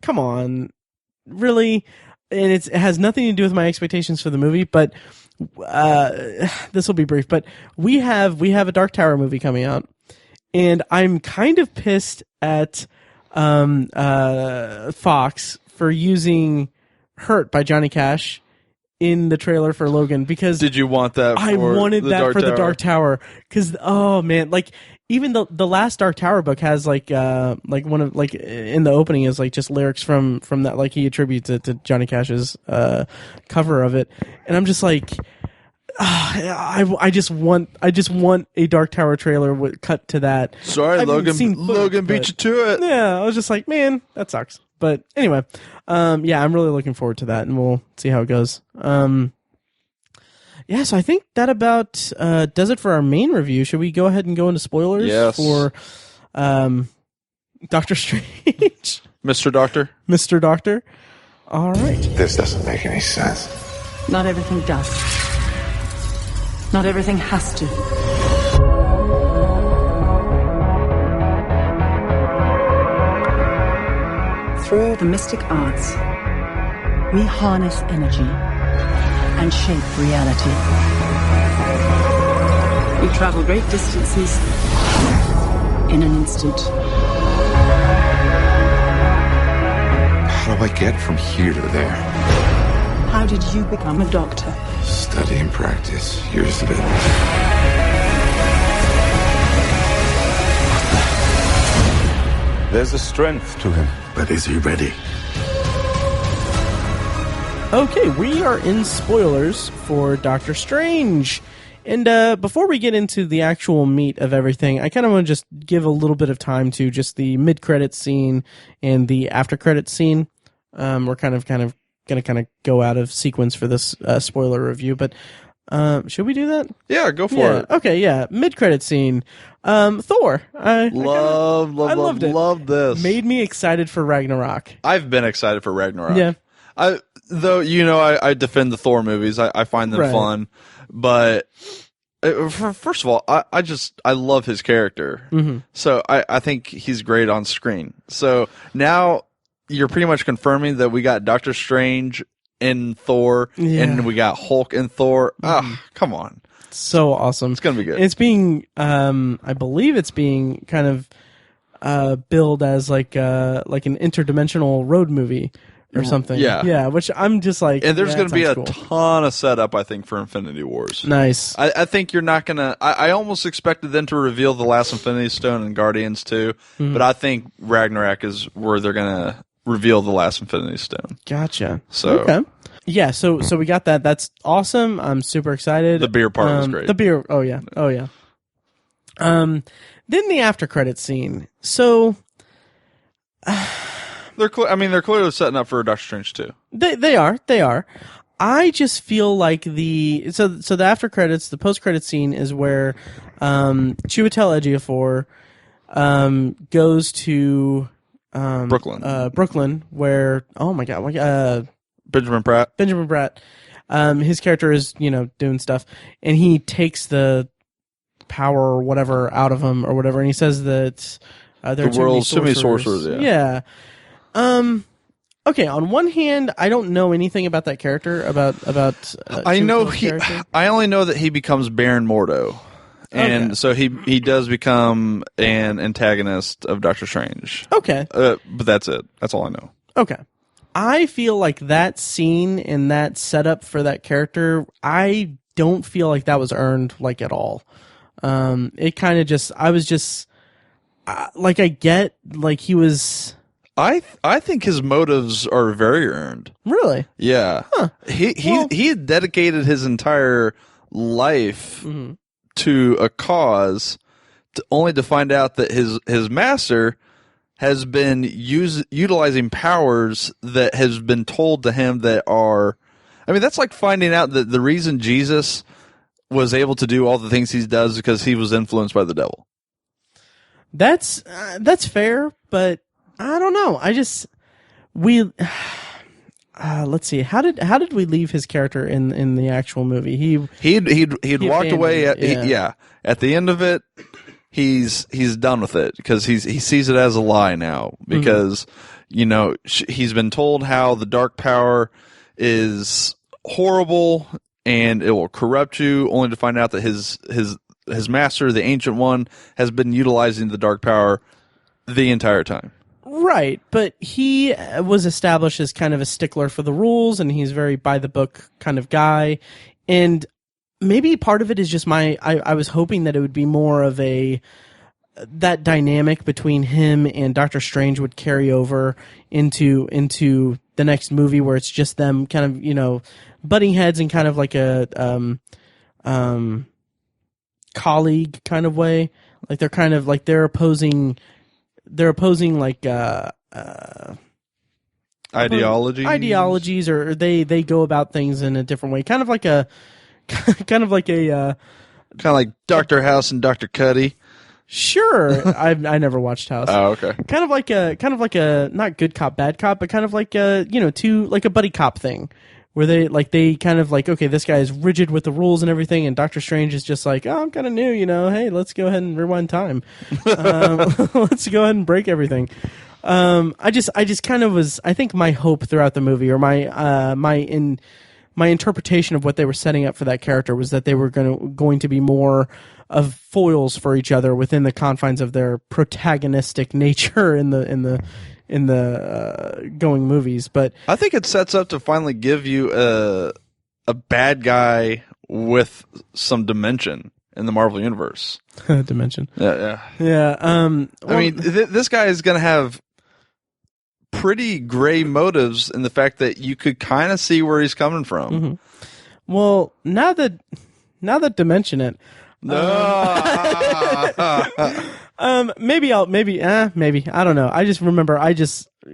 come on, really. And it has nothing to do with my expectations for the movie, but this will be brief. But we have a Dark Tower movie coming out, and I'm kind of pissed at Fox for using "Hurt" by Johnny Cash in the trailer for Logan, because did you want that? I wanted that for the Dark Tower, because man, like even the last Dark Tower book has like one of like in the opening is like just lyrics from that, like he attributes it to Johnny Cash's cover of it, and I'm just like, I just want a Dark Tower trailer cut to that. Sorry, Logan beat you to it. Yeah, I was just like, man, that sucks. But anyway, yeah, I'm really looking forward to that, and we'll see how it goes. Yeah, so I think that about does it for our main review. Should we go ahead and go into spoilers for Doctor Strange? Mr. Doctor? Mr. Doctor? All right. This doesn't make any sense. Not everything does. Not everything has to. Through the mystic arts, we harness energy and shape reality. We travel great distances in an instant. How do I get from here to there? How did you become a doctor? Study and practice, years of it. There's a strength to him, but is he ready? Okay, we are in spoilers for Doctor Strange. And before we get into the actual meat of everything, I kind of want to just give a little bit of time to just the mid-credits scene and the after-credits scene. We're kind of going to go out of sequence for this spoiler review, but should we do that? Yeah, go for it. Okay, yeah. Mid-credit scene. Thor. I loved it. Loved this. Made me excited for Ragnarok. I've been excited for Ragnarok. Yeah. I defend the Thor movies. I find them fun, but first of all, I love his character. Mm-hmm. So I think he's great on screen. So now you're pretty much confirming that we got Doctor Strange in Thor, and we got Hulk in Thor. Come on. So awesome. It's going to be good. It's being, I believe it's being kind of billed as like an interdimensional road movie or something. Yeah, which I'm just like... And there's going to be a ton of setup, I think, for Infinity Wars. Nice. I think you're not going to... I almost expected them to reveal the last Infinity Stone in Guardians 2, but I think Ragnarok is where they're going to reveal the last Infinity Stone. Gotcha. So, okay. Yeah, so we got that. That's awesome. I'm super excited. The beer part was great. The beer... Oh, yeah. Then the after credit scene. So... They're clearly setting up for Doctor Strange 2. They are. I just feel like the after credits, the post credit scene is where Chiwetel Ejiofor goes to Brooklyn, where Benjamin Bratt his character is, doing stuff, and he takes the power or whatever out of him or whatever, and he says that there are The world's too many sorcerers. Yeah. Okay, on one hand, I don't know anything about that character, about I know character. I only know that he becomes Baron Mordo. And so he does become an antagonist of Doctor Strange. Okay. But that's it. That's all I know. Okay. I feel like that scene and that setup for that character, I don't feel like that was earned, like, at all. It kind of just, I was just, like, I get, like, he was... I think his motives are very earned. Really? Yeah. Huh. He had dedicated his entire life to a cause, only to find out that his master has been utilizing powers that has been told to him that are... I mean, that's like finding out that the reason Jesus was able to do all the things he does is because he was influenced by the devil. That's fair, but I don't know. Let's see. How did we leave his character in the actual movie? He'd walked away at the end of it. He's done with it because he sees it as a lie now because he's been told how the dark power is horrible and it will corrupt you, only to find out that his master, the Ancient One, has been utilizing the dark power the entire time. Right, but he was established as kind of a stickler for the rules, and he's very by-the-book kind of guy. And maybe part of it is just I was hoping that it would be more of that dynamic between him and Doctor Strange would carry over into the next movie, where it's just them kind of, butting heads in kind of like a colleague kind of way. Like they're kind of like they're opposing like ideologies, or they go about things in a different way, kind of like Dr. House and Dr. Cuddy. Sure. I never watched House. Oh, okay. Kind of like a not good cop bad cop, but kind of like a like a buddy cop thing, where they kind of like, okay, this guy is rigid with the rules and everything, and Doctor Strange is just like, oh, I'm kind of new, hey, let's go ahead and rewind time. Let's go ahead and break everything. I just kind of was, I think my hope throughout the movie, or my interpretation of what they were setting up for that character, was that they were going to be more of foils for each other within the confines of their protagonistic nature in the going movies. But I think it sets up to finally give you a bad guy with some dimension in the Marvel Universe. Dimension. Yeah. I mean, this guy is going to have pretty gray motives in the fact that you could kind of see where he's coming from. Mm-hmm. Well, now that to mention it, maybe I don't know. I just remember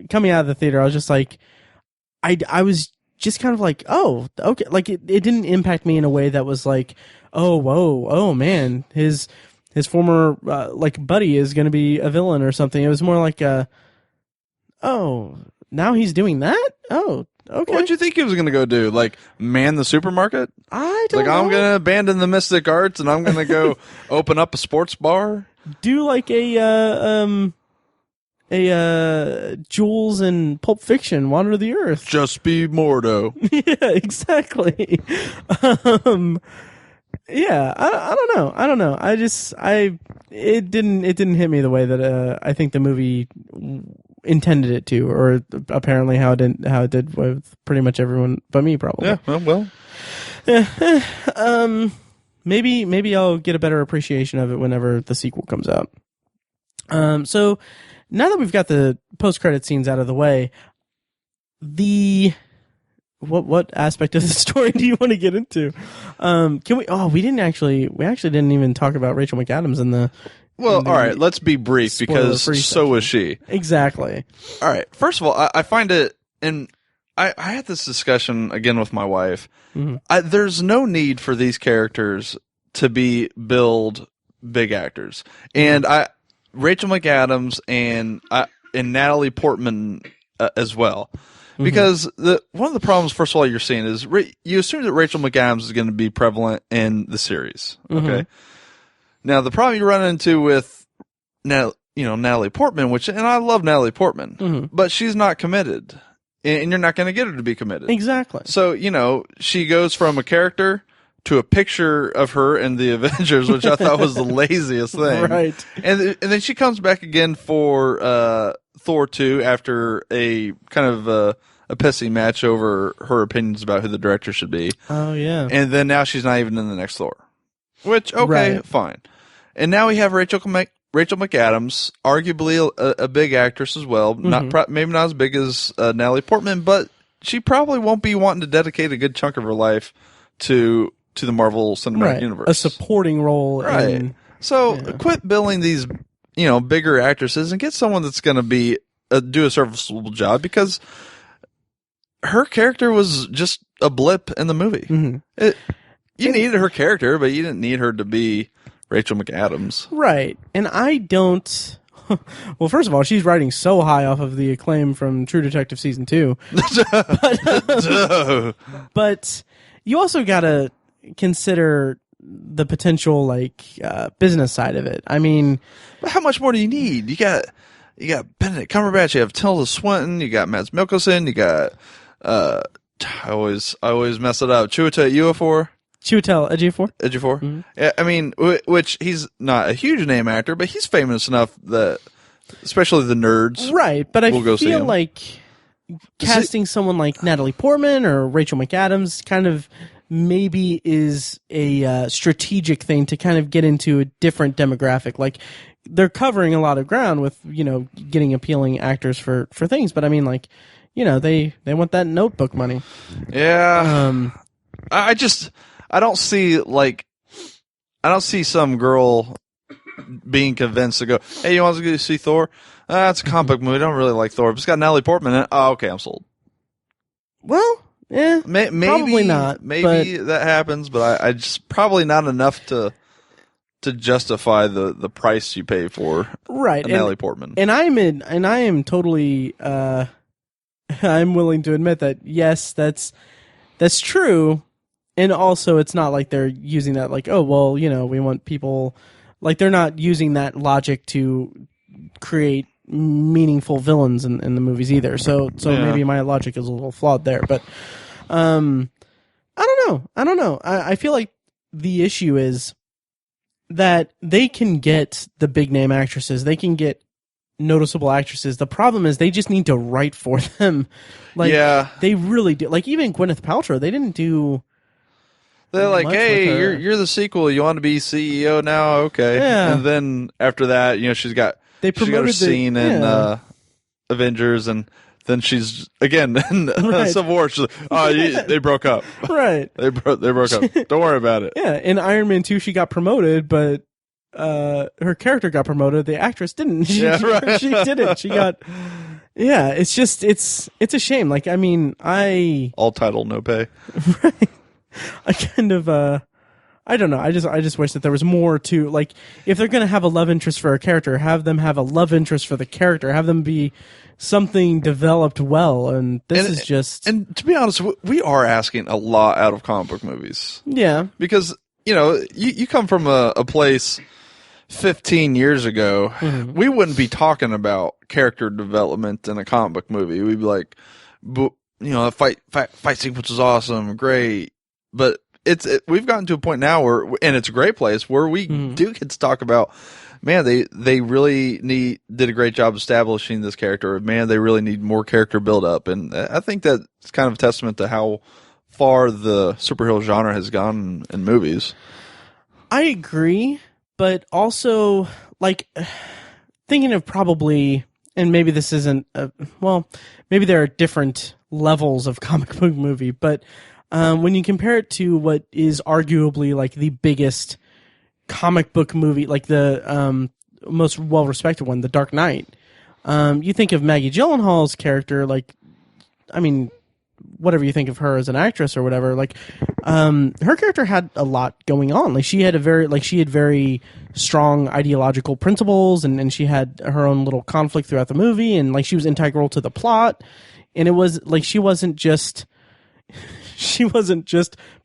coming out of the theater, I was just like, I was just kind of like, oh, okay, like it didn't impact me in a way that was like, oh, whoa, oh man, his former like buddy is going to be a villain or something. It was more like oh, now he's doing that? Oh, okay. What'd you think he was going to go do? Like, man the supermarket? I don't know. I'm going to abandon the mystic arts and I'm going to go open up a sports bar? Do like a Jules and Pulp Fiction, Wander the Earth. Just be Mordo. Yeah, exactly. Yeah, I don't know. It didn't hit me the way that I think the movie intended it to, or apparently how it did with pretty much everyone but me, probably. Yeah, well. Yeah. Maybe I'll get a better appreciation of it whenever the sequel comes out. So now that we've got the post-credit scenes out of the way, what aspect of the story do you want to get into? We actually didn't even talk about Rachel McAdams in the... Well, all right, let's be brief because so was she. Exactly. All right, first of all, I find it, and I had this discussion again with my wife. Mm-hmm. There's no need for these characters to be billed big actors. And Rachel McAdams and Natalie Portman as well. because one of the problems, first of all, you're seeing is you assume that Rachel McAdams is going to be prevalent in the series. Okay, now the problem you run into with Natalie Portman, and I love Natalie Portman, but she's not committed, and you're not going to get her to be committed. Exactly. So she goes from a character to a picture of her in the Avengers, which I thought was the laziest thing. Right. And then she comes back again for Thor 2 after a kind of a pissy match over her opinions about who the director should be. Oh, yeah. And then now she's not even in the next Thor. Which, okay, Right. fine. And now we have Rachel McAdams, arguably a big actress as well. Maybe not as big as Natalie Portman, but she probably won't be wanting to dedicate a good chunk of her life to the Marvel Cinematic Universe. A supporting role. Right. Quit billing these, bigger actresses and get someone that's going to be do a serviceable job, because her character was just a blip in the movie. You needed her character, but you didn't need her to be Rachel McAdams. Right. And I don't... Well, first of all, she's riding so high off of the acclaim from True Detective Season 2. But you also got to consider the potential business side of it. I mean, but how much more do you need? You got Benedict Cumberbatch, you have Tilda Swinton, you got Mads Mikkelsen, you got I always mess it up. Chiwetel Ejiofor. Ejiofor. Yeah, I mean, which he's not a huge name actor, but he's famous enough that especially the nerds, right? But I will feel like casting someone like Natalie Portman or Rachel McAdams kind of maybe is a strategic thing to kind of get into a different demographic. Like, they're covering a lot of ground with, getting appealing actors for things. But I mean, they want that Notebook money. Yeah. I don't see some girl being convinced to go, hey, you want to go see Thor? It's a comic book movie. I don't really like Thor. But it's got Natalie Portman in it. Oh, okay, I'm sold. Well, yeah, maybe probably not. Maybe that happens, but I just probably not enough to justify the price you pay for Natalie Portman. And I am totally I'm willing to admit that yes, that's true. And also, it's not like they're using that we want people, they're not using that logic to create meaningful villains in the movies either. So maybe my logic is a little flawed there. But I don't know. I feel like the issue is that they can get the big name actresses. They can get noticeable actresses. The problem is they just need to write for them. They really do. Even Gwyneth Paltrow, they didn't do... They're like, hey, you're the sequel. You want to be CEO now? Okay. Yeah. And then after that, she's got her scene in Avengers, and then she's again in Civil War. She's like, they broke up. Right. They broke up. Don't worry about it. Yeah. In Iron Man 2, she got promoted, but her character got promoted. The actress didn't. She didn't. She got. Yeah. It's just it's a shame. All title, no pay. Right. I kind of, I don't know. I just wish that there was more to, if they're going to have a love interest for a character, have them have a love interest for the character, have them be something developed well. And this is just... And to be honest, we are asking a lot out of comic book movies. Yeah. Because, you come from a place 15 years ago, we wouldn't be talking about character development in a comic book movie. We'd be like, fight sequence is awesome, great. But we've gotten to a point now where, and it's a great place, where we do get to talk about, man, they really did a great job establishing this character. Man, they really need more character build up. And I think that's kind of a testament to how far the superhero genre has gone in movies. I agree, but also thinking of probably, and maybe this isn't maybe there are different levels of comic book movie, but when you compare it to what is arguably the biggest comic book movie, the most well-respected one, The Dark Knight, you think of Maggie Gyllenhaal's character, whatever you think of her as an actress or whatever, her character had a lot going on. She had very strong ideological principles, and she had her own little conflict throughout the movie, and she was integral to the plot. and it was like she wasn't just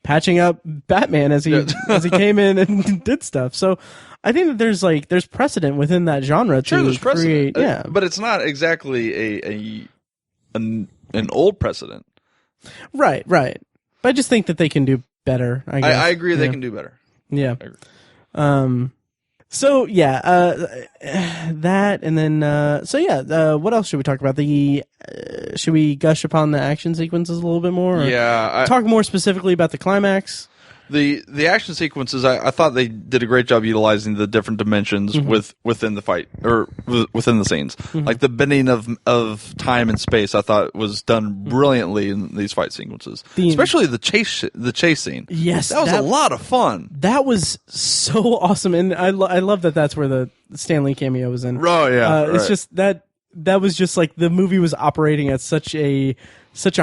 patching up Batman as he came in and did stuff. So I think that there's precedent within that genre to create. Yeah, but it's not exactly an old precedent. Right. But I just think that they can do better. I guess. I agree they can do better. Yeah. So yeah, that, and then what else should we talk about? Should we gush upon the action sequences a little bit more? Yeah, talk more specifically about the climax. The action sequences, I thought they did a great job utilizing the different dimensions within the fight or within the scenes. Like the bending of time and space, I thought was done brilliantly in these fight sequences, especially the chase scene. Yes, that was a lot of fun. That was so awesome, and I love that that's where the Stanley cameo was in. Oh yeah, it's just that was just like the movie was operating at such a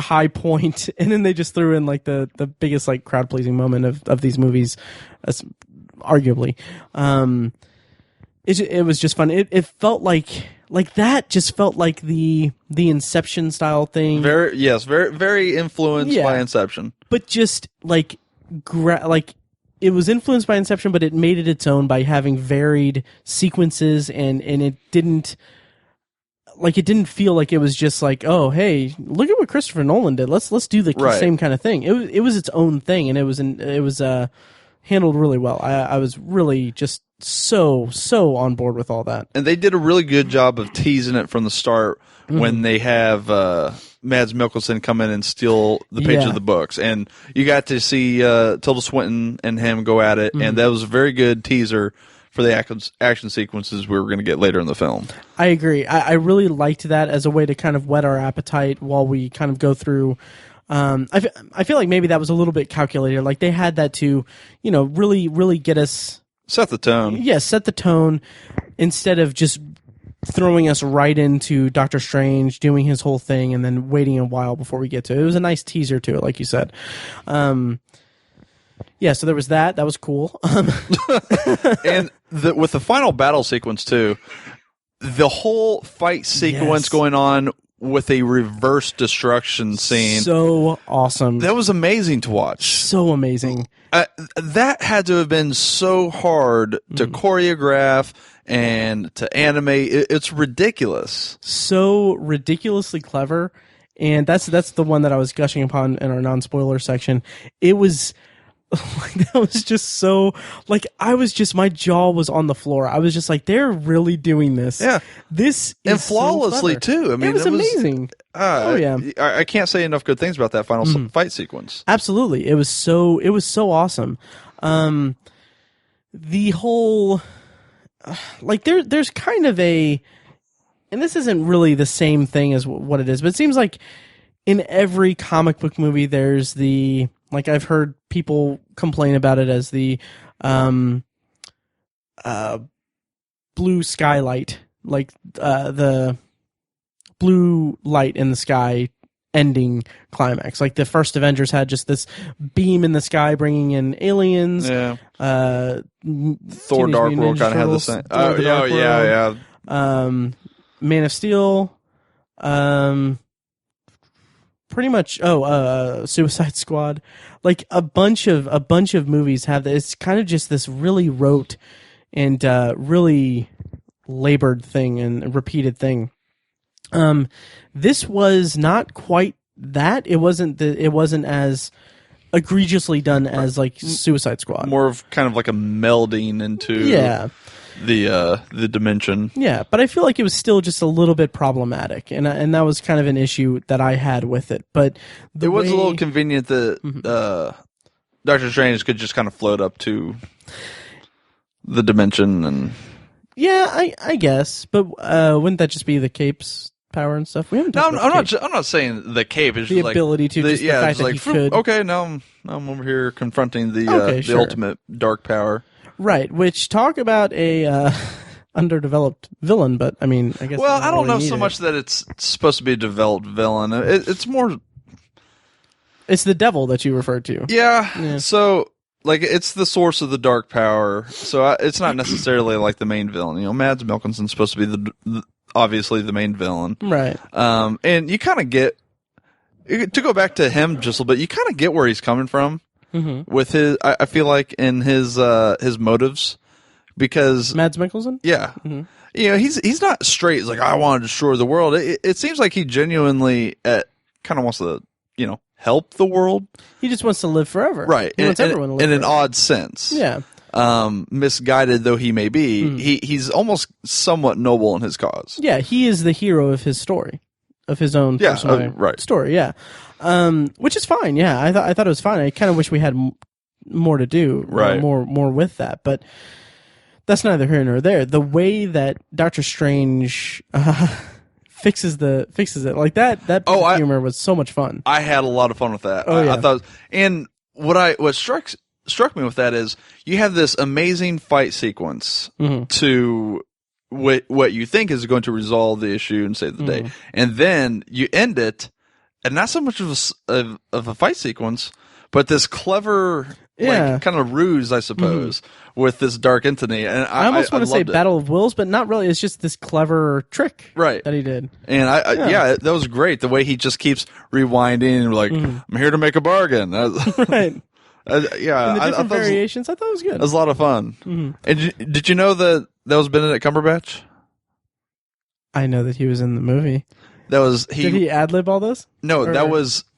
high point, and then they just threw in like the biggest like crowd pleasing moment of these movies, arguably. It was just fun. It felt like that just felt like the Inception style thing. Very influenced by Inception, but just like it was influenced by Inception, but it made it its own by having varied sequences, and it didn't. Like, it didn't feel like it was just like, oh, hey, look at what Christopher Nolan did. Let's do the same kind of thing. It was its own thing, and it was handled really well. I was really just so on board with all that. And they did a really good job of teasing it from the start when they have Mads Mikkelsen come in and steal the page of the books, and you got to see Tilda Swinton and him go at it, and that was a very good teaser for the action sequences we were going to get later in the film. I agree. I really liked that as a way to kind of whet our appetite while we kind of go through. I feel like maybe that was a little bit calculated. Like they had that to, really get us... Set the tone. Yeah, set the tone instead of just throwing us right into Doctor Strange, doing his whole thing, and then waiting a while before we get to it. It was a nice teaser to it, like you said. Yeah, so there was that. That was cool. And with the final battle sequence, too, the whole fight sequence going on with a reverse destruction scene. So awesome. That was amazing to watch. So amazing. That had to have been so hard to choreograph and to animate. It's ridiculous. So ridiculously clever. And that's the one that I was gushing upon in our non-spoiler section. It was... that was just so, like, my jaw was on the floor. I was just like, they're really doing this. Yeah. This is and flawlessly, so too. I mean, it was amazing. I can't say enough good things about that final fight sequence. Absolutely. It was so awesome. The whole, there's kind of and this isn't really the same thing as what it is, but it seems like in every comic book movie, there's I've heard people complain about it as the blue skylight, the blue light in the sky ending climax. Like the first Avengers had just this beam in the sky bringing in aliens. Yeah. Thor Dark World kind of had the same. Yeah. Man of Steel. Pretty much. Suicide Squad. Like a bunch of movies have this. It's kind of just this really rote and really labored thing and repeated thing. This was not quite that. It wasn't as egregiously done as like Suicide Squad. More of kind of like a melding into the dimension. Yeah, but I feel like it was still just a little bit problematic, and that was kind of an issue that I had with it. But it was a little convenient that Doctor Strange could just kind of float up to the dimension, and I guess. But wouldn't that just be the cape's power and stuff? We haven't. No, I'm not saying the cape is the just ability to. The fact that he could. Okay, now I'm over here confronting the ultimate dark power. Right, which talk about a underdeveloped villain, but I mean, I guess. Well, I don't know so much that it's supposed to be a developed villain. It's more. It's the devil that you referred to. Yeah. So, it's the source of the dark power. So it's not necessarily like the main villain. Mads Mikkelsen's supposed to be obviously the main villain, right? And you kind of get to go back to him just a little bit, you kind of get where he's coming from with his. I feel like in his motives, because Mads Mikkelsen. yeah, he's not straight. He's like, I want to destroy the world. It seems like he genuinely kind of wants to help the world. He just wants to live forever, right? He wants everyone to live in an forever. odd sense. Yeah. Misguided though he may be, he's almost somewhat noble in his cause. Yeah, he is the hero of his story, of his own personal right. story. Yeah, which is fine. Yeah, I thought it was fine. I kind of wish we had more to do, right? More with that, but that's neither here nor there. The way that Doctor Strange fixes it like that humor was so much fun. I had a lot of fun with that. I thought, and what struck me with that is you have this amazing fight sequence to what you think is going to resolve the issue and save the day, and then you end it, and not so much of a fight sequence, but this clever kind of ruse, I suppose, with this dark entity. And I almost want to say Battle of Wills, but not really. It's just this clever trick that he did. And that was great. The way he just keeps rewinding and like, I'm here to make a bargain. Right. And the different variations, I thought it was good. It was a lot of fun. And did you know that was Benedict Cumberbatch? I know that he was in the movie. Did he ad-lib all this? No,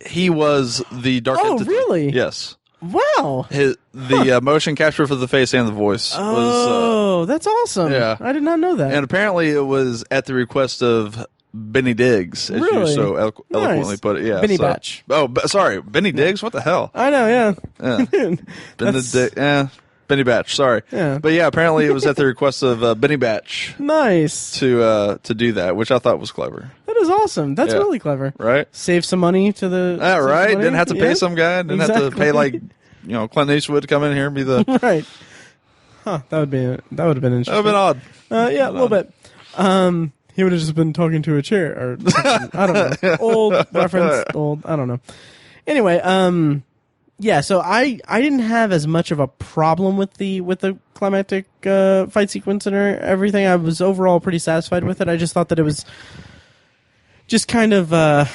he was the dark entity. Oh, really? Yes. Wow. The motion capture for the face and the voice was... that's awesome. Yeah. I did not know that. And apparently it was at the request of Benny Diggs, as you so eloquently put it. Yeah, Benny Batch. Oh, sorry. Benny Diggs? What the hell? I know, yeah. Benny Batch, sorry. Yeah. But yeah, apparently it was at the request of Benny Batch. Nice. To do that, which I thought was clever. That is awesome. That's really clever. Right? Save some money to the... right? Didn't have to pay some guy. Didn't have to pay Clint Eastwood to come in here and be the... Right. Huh. That would have been interesting. That would have been odd. Yeah, a little bit. He would have just been talking to a chair or something. I don't know. Old reference. Old. I don't know. Anyway, yeah. So I didn't have as much of a problem with the climactic fight sequence and everything. I was overall pretty satisfied with it. I just thought that it was just kind of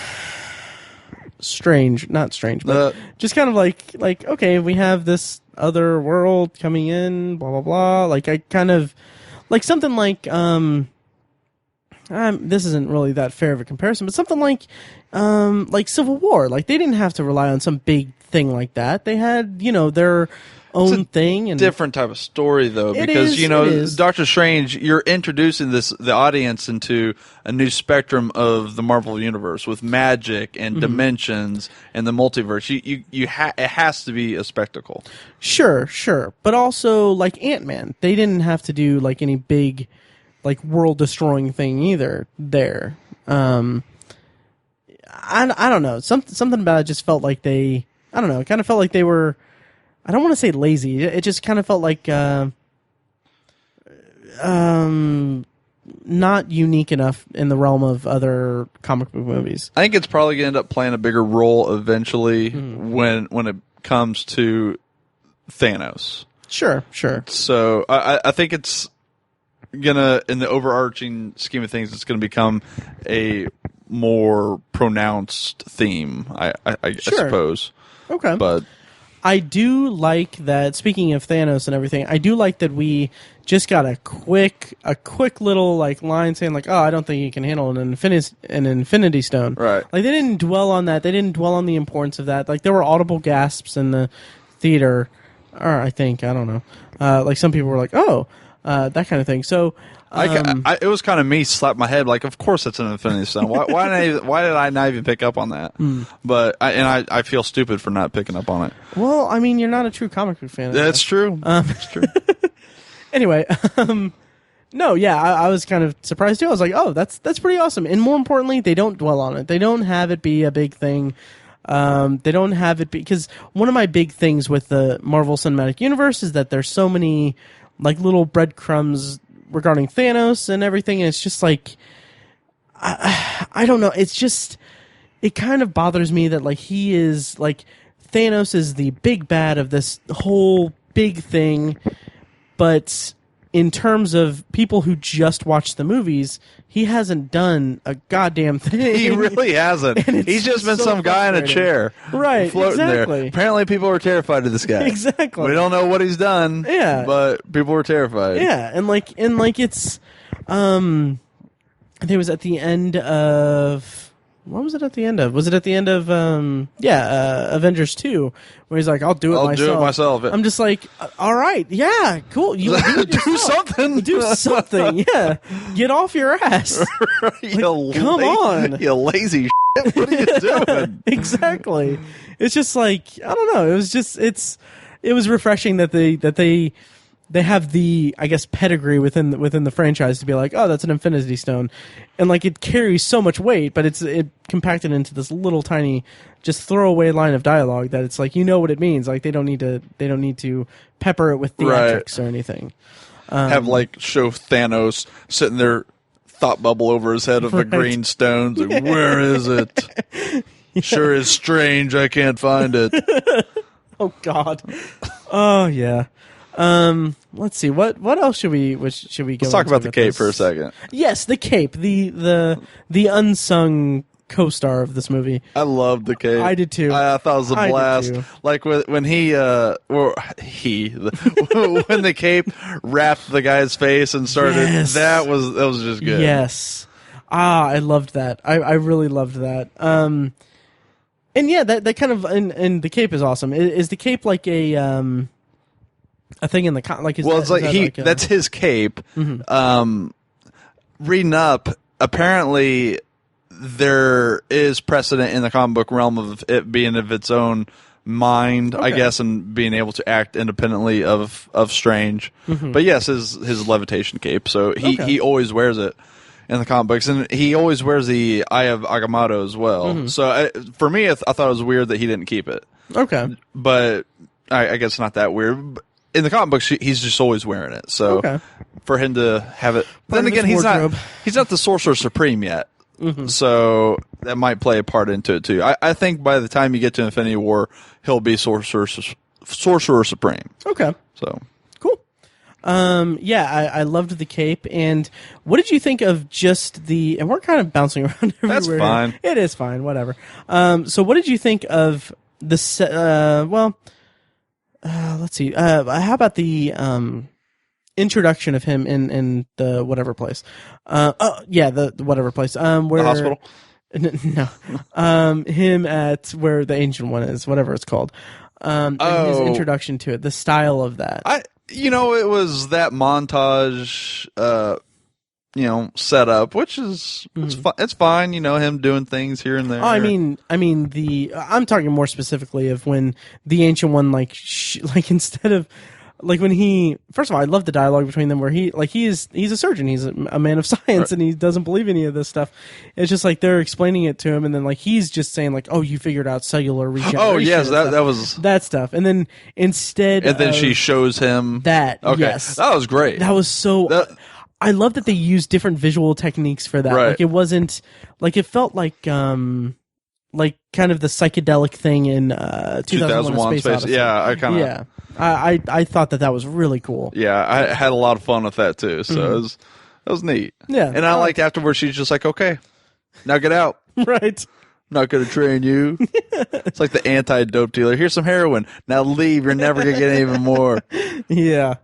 strange. Not strange, but just kind of like okay, we have this other world coming in. Blah blah blah. Like I kind of like something like this isn't really that fair of a comparison, but something like Civil War. Like they didn't have to rely on some big thing like that. They had, their own thing. And different type of story though, because Doctor Strange, you're introducing the audience into a new spectrum of the Marvel universe with magic and dimensions and the multiverse. It has to be a spectacle. Sure, but also like Ant-Man, they didn't have to do like any big world destroying thing either there. I don't know. Something about it just felt like it kind of felt like they were, I don't want to say lazy. It just kind of felt like not unique enough in the realm of other comic book movies. I think it's probably going to end up playing a bigger role eventually when it comes to Thanos. Sure. So I think it's gonna, in the overarching scheme of things, it's gonna become a more pronounced theme. I suppose. Okay, but I do like that. Speaking of Thanos and everything, I do like that we just got a quick little line saying I don't think you can handle an Infinity Stone. Right. Like they didn't dwell on that. They didn't dwell on the importance of that. Like there were audible gasps in the theater, or I don't know. Like some people were like, "Oh." That kind of thing. So it was kind of me slap my head like, of course it's an Infinity Stone. Why did I not even pick up on that? But I feel stupid for not picking up on it. Well, I mean, you're not a true comic book fan. That's true. That's true. Anyway, no, yeah, I was kind of surprised too. I was like, oh, that's pretty awesome. And more importantly, they don't dwell on it. They don't have it be a big thing. They don't have it because one of my big things with the Marvel Cinematic Universe is that there's so many little breadcrumbs regarding Thanos and everything. And it's just I don't know. It's just, it kind of bothers me that he is Thanos is the big bad of this whole big thing, but in terms of people who just watch the movies, he hasn't done a goddamn thing. He really hasn't. He's just been some guy in a chair. Right, floating exactly. there. Apparently people are terrified of this guy. Exactly. We don't know what he's done. Yeah. But people were terrified. Yeah, and it's I think it was at the end of, what was it at the end of? Was it at the end of Avengers 2, where he's like, I'll do it myself. Yeah. I'm just like, all right, yeah, cool. You do it Do yourself. something. Do something, yeah. Get off your ass. Come on. You lazy shit. What are you doing? Exactly. It's just like, I don't know. It was refreshing that they have the, I guess, pedigree within the franchise to be like, oh, that's an Infinity Stone, and like it carries so much weight, but it compacted into this little tiny, just throwaway line of dialogue that it's like, you know what it means. Like they don't need to pepper it with theatrics or anything. Have like show Thanos sitting there, thought bubble over his head of a green stone. Like, where is it? Sure is strange. I can't find it. Oh God. Oh yeah. Let's see. What else should we go? Let's talk about the cape for a second. Yes, the cape, the unsung co-star of this movie. I loved the cape. I did too. I thought it was a blast. Like when when the cape wrapped the guy's face and started. Yes. That was just good. Yes. I loved that. I really loved that. And yeah, that kind of and the cape is awesome. Is the cape like a thing in the like? It's like that's his cape. Mm-hmm. Reading up, apparently there is precedent in the comic book realm of it being of its own mind, I guess, and being able to act independently of Strange. Mm-hmm. But yes, his levitation cape. So he always wears it in the comic books, and he always wears the Eye of Agamotto as well. Mm-hmm. So for me, I thought it was weird that he didn't keep it. Okay, but I guess not that weird. In the comic books, he's just always wearing it. So for him to have it, then again, he's not the Sorcerer Supreme yet. Mm-hmm. So that might play a part into it too. I think by the time you get to Infinity War, he'll be Sorcerer Supreme. Okay, so cool. Yeah, I loved the cape. And what did you think of just the? And we're kind of bouncing around everywhere. That's fine. It is fine. Whatever. So what did you think of the? Let's see. How about the introduction of him in the whatever place? The whatever place. Where the hospital? No. Him at where the Ancient One is, whatever it's called. And his introduction to it, the style of that. It was that montage, set up, which is it's fine. Him doing things here and there. Oh, I mean, I'm talking more specifically of when the Ancient One, instead of, like when first of all, I love the dialogue between them where he's a surgeon, he's a man of science, and he doesn't believe any of this stuff. It's just like they're explaining it to him, and then like he's just saying like, oh, you figured out cellular regeneration. Oh yes, that was that stuff. And then then she shows him that. Okay, yes, that was great. That was so. I love that they used different visual techniques for that. Right. Like it wasn't like it felt like kind of the psychedelic thing in 2001: Space Odyssey. Yeah, I thought that was really cool. Yeah, I had a lot of fun with that too. So it was neat. Yeah, and I liked afterwards. She's just like, okay, now get out. Right. Not going to train you. It's like the anti-dope dealer. Here's some heroin. Now leave. You're never going to get even more. Yeah.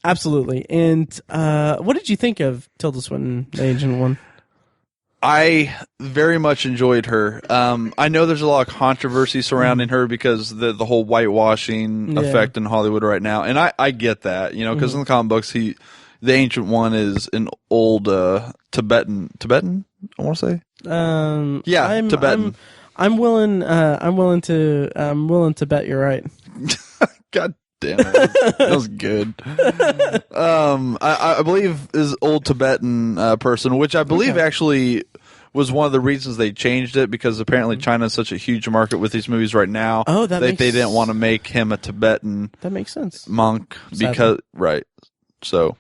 Absolutely. And what did you think of Tilda Swinton, the Ancient One? I very much enjoyed her. I know there's a lot of controversy surrounding her because the whole whitewashing effect in Hollywood right now, and I get that, because in the comic books, the Ancient One is an old Tibetan. I want to say, Tibetan. I'm willing to bet you're right. God damn it. That was good. I believe is old Tibetan person, which I believe actually was one of the reasons they changed it, because apparently China is such a huge market with these movies right now. Oh, they didn't want to make him a Tibetan. That makes sense. Monk because So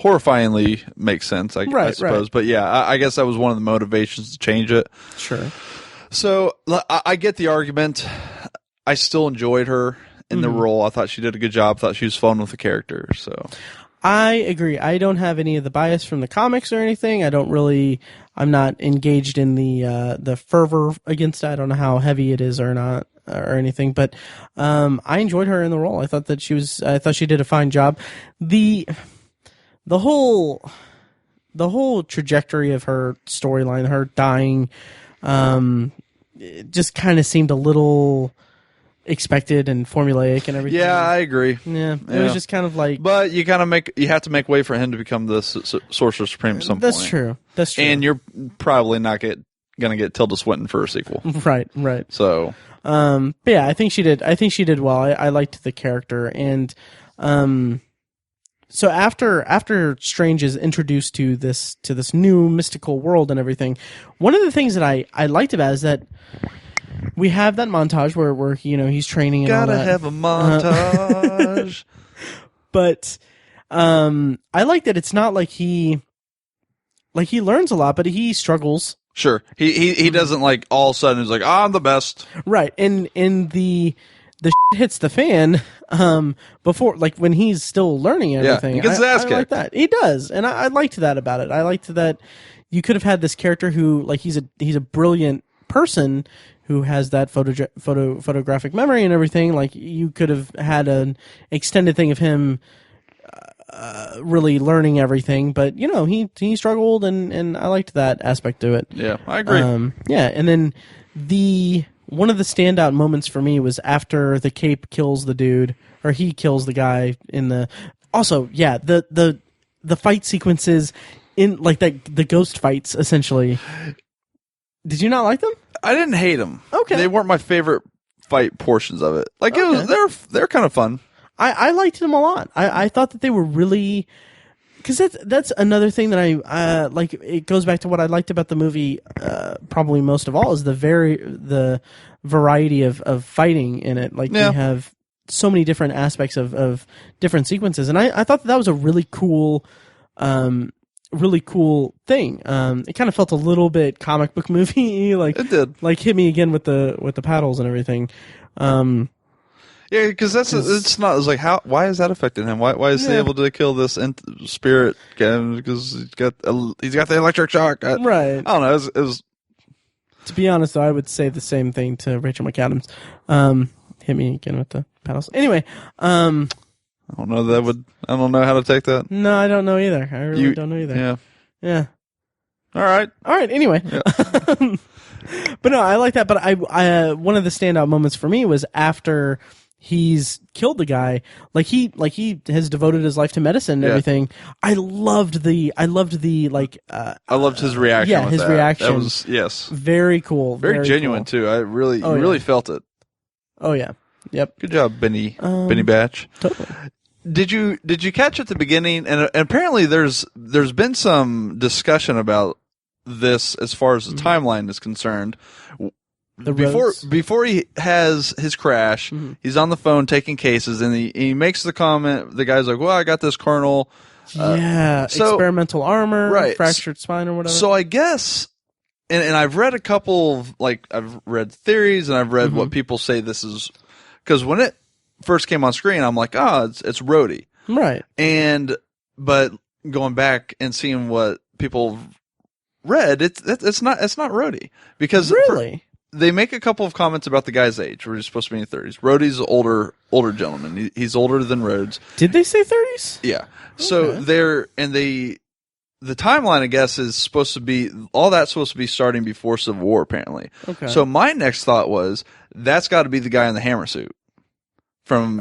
horrifyingly makes sense, I suppose. Right. But yeah, I guess that was one of the motivations to change it. Sure. So I get the argument. I still enjoyed her. in the role. I thought she did a good job. Thought she was fun with the character. So I agree. I don't have any of the bias from the comics or anything. I'm not engaged in the fervor against it. I don't know how heavy it is or not or anything, but I enjoyed her in the role. I thought she did a fine job. The whole trajectory of her storyline, her dying, it just kind of seemed a little expected and formulaic and everything. yeah, I agree. Yeah, it was just kind of like. But you have to make way for him to become the Sorcerer Supreme at some point. That's true. And you're probably not going to get Tilda Swinton for a sequel. Right. So, but yeah, I think she did well. I liked the character, and so after Strange is introduced to this new mystical world and everything, one of the things that I liked about it is that we have that montage where he's training and all that. Gotta have a montage. But I like that it's not like he learns a lot, but he struggles. Sure. He doesn't like all of a sudden he's like, I'm the best. Right. And the shit hits the fan before, like when he's still learning everything. Yeah, he gets his ass I like kicked. that. He does. And I liked that about it. I liked that you could have had this character who, like, he's a brilliant person who has that photographic memory and everything. Like, you could have had an extended thing of him really learning everything, but he struggled, and I liked that aspect to it. Yeah, I agree. Yeah, and then one of the standout moments for me was after the cape kills the dude, or he kills the guy in the. Also, yeah, the fight sequences in like the ghost fights essentially. Did you not like them? I didn't hate them. Okay, they weren't my favorite fight portions of it. Like they're kind of fun. I liked them a lot. I thought that they were really, because that's another thing that I like. It goes back to what I liked about the movie, probably most of all, is the variety of fighting in it. Like, you have so many different aspects of different sequences, and I thought that was a really cool thing. It kind of felt a little bit comic book movie, like it did. Like, hit me again with the paddles and everything. Yeah, because it's not. It's like, why is that affecting him? Why is he able to kill this spirit? Because he's got the electric shock. Right. I don't know. It was. To be honest, though, I would say the same thing to Rachel McAdams. Hit me again with the paddles. Anyway, I don't know I don't know how to take that. No, I don't know either. I really don't know either. Yeah. All right. Anyway. Yeah. But no, I like that. But I one of the standout moments for me was after he's killed the guy. Like he has devoted his life to medicine and everything. I loved his reaction. Yeah, his reaction. That was very cool. Very genuine cool. too. I really felt it. Oh yeah. Yep. Good job, Benny Batch. Totally. Did you catch at the beginning? And apparently there's been some discussion about this as far as the timeline is concerned. Before he has his crash, he's on the phone taking cases, and he makes the comment. The guy's like, "Well, I got this kernel, experimental armor, right, fractured spine, or whatever." So I guess, and I've read a couple of, I've read theories, and I've read what people say this is, because when it first came on screen, I'm like, it's Rhodey, right? But going back and seeing what people read, it's not Rhodey, because really. They make a couple of comments about the guy's age, where he's supposed to be in his 30s. Rhodey's an older gentleman. He's older than Rhodes. Did they say 30s? Yeah. So the timeline, I guess, is supposed to be, all that's supposed to be starting before Civil War, apparently. Okay. So my next thought was, that's got to be the guy in the hammer suit from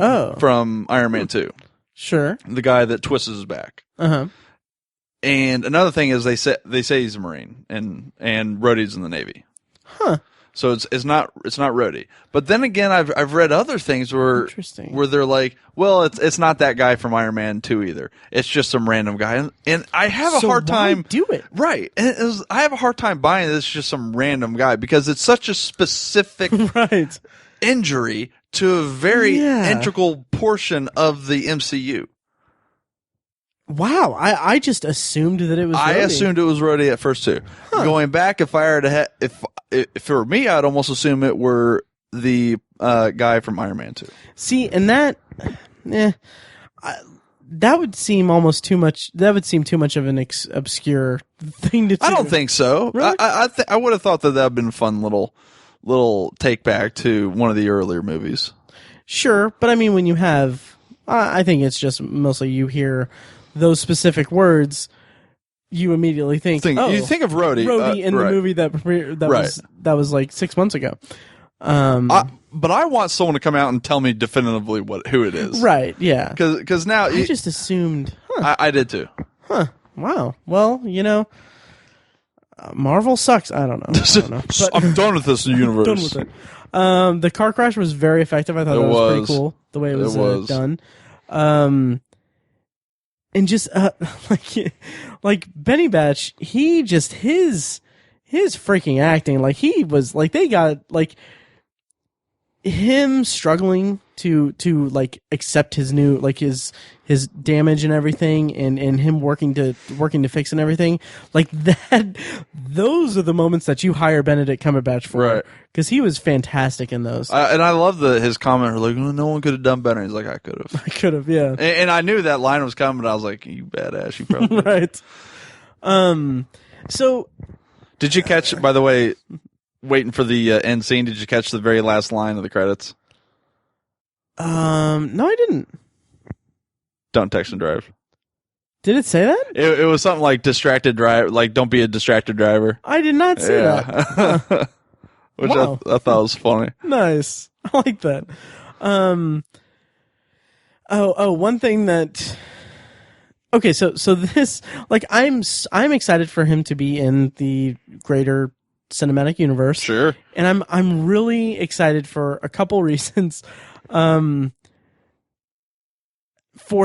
Iron Man 2. Sure. The guy that twists his back. Uh-huh. And another thing is they say he's a Marine, and Rhodey's in the Navy. Huh. So it's not Rhodey. But then again, I've read other things where they're like, well, it's not that guy from Iron Man 2 either. It's just some random guy, and I have a hard time do it right. And I have a hard time buying this. It's just some random guy, because it's such a specific injury to a very integral portion of the MCU. Wow, I just assumed that it was Rhodey. I assumed it was Rhodey at first too. Huh. Going back, if it were me, I'd almost assume it were the guy from Iron Man 2. See, and that, that would seem almost too much. That would seem too much of an obscure thing to do. I don't think so. Really? I would have thought that would have been a fun little take back to one of the earlier movies. Sure, but I mean, when you have, I think it's just mostly you hear those specific words, you immediately think you think of Rhodey. Rhodey in the movie that was like 6 months ago. But I want someone to come out and tell me definitively who it is. Right, yeah. Because now... I just assumed... I did too. Huh. Wow. Well, Marvel sucks. I don't know. But I'm done with this universe. Done with it. The car crash was very effective. I thought that was pretty cool, the way it was done. And just like Benny Batch, he just his freaking acting, like he was like they got like him struggling to like accept his new like his damage and everything, and him working to fix and everything like that. Those are the moments that you hire Benedict Cumberbatch for, right? Because he was fantastic in those. And I love his comment, like, no one could have done better. He's like, I could have, yeah. And I knew that line was coming, but I was like, you badass, you probably right. So, did you catch? By the way, waiting for the end scene, did you catch the very last line of the credits? No, I didn't. Don't text and drive. Did it say that? It was something like distracted drive, like don't be a distracted driver. I did not see that. Which wow. I thought was funny. Nice. I like that. One thing that. Okay, so this, like, I'm excited for him to be in the greater cinematic universe. Sure. And I'm really excited for a couple reasons. For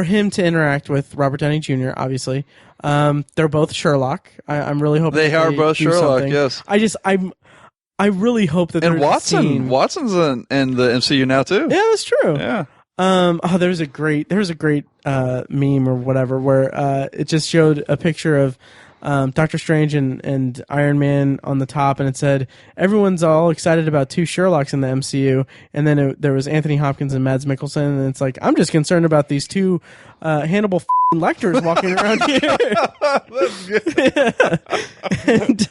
him to interact with Robert Downey Jr., obviously. They're both Sherlock. I'm really hoping they are both Sherlock, something. yes. I really hope that and Watson's in the MCU now too. Yeah, that's true. Yeah. There's a great meme or whatever where it just showed a picture of Doctor Strange and Iron Man on the top, and it said everyone's all excited about two Sherlocks in the MCU, and then there was Anthony Hopkins and Mads Mikkelsen, and it's like, I'm just concerned about these two Hannibal Lecters walking around here. That's good. Yeah. And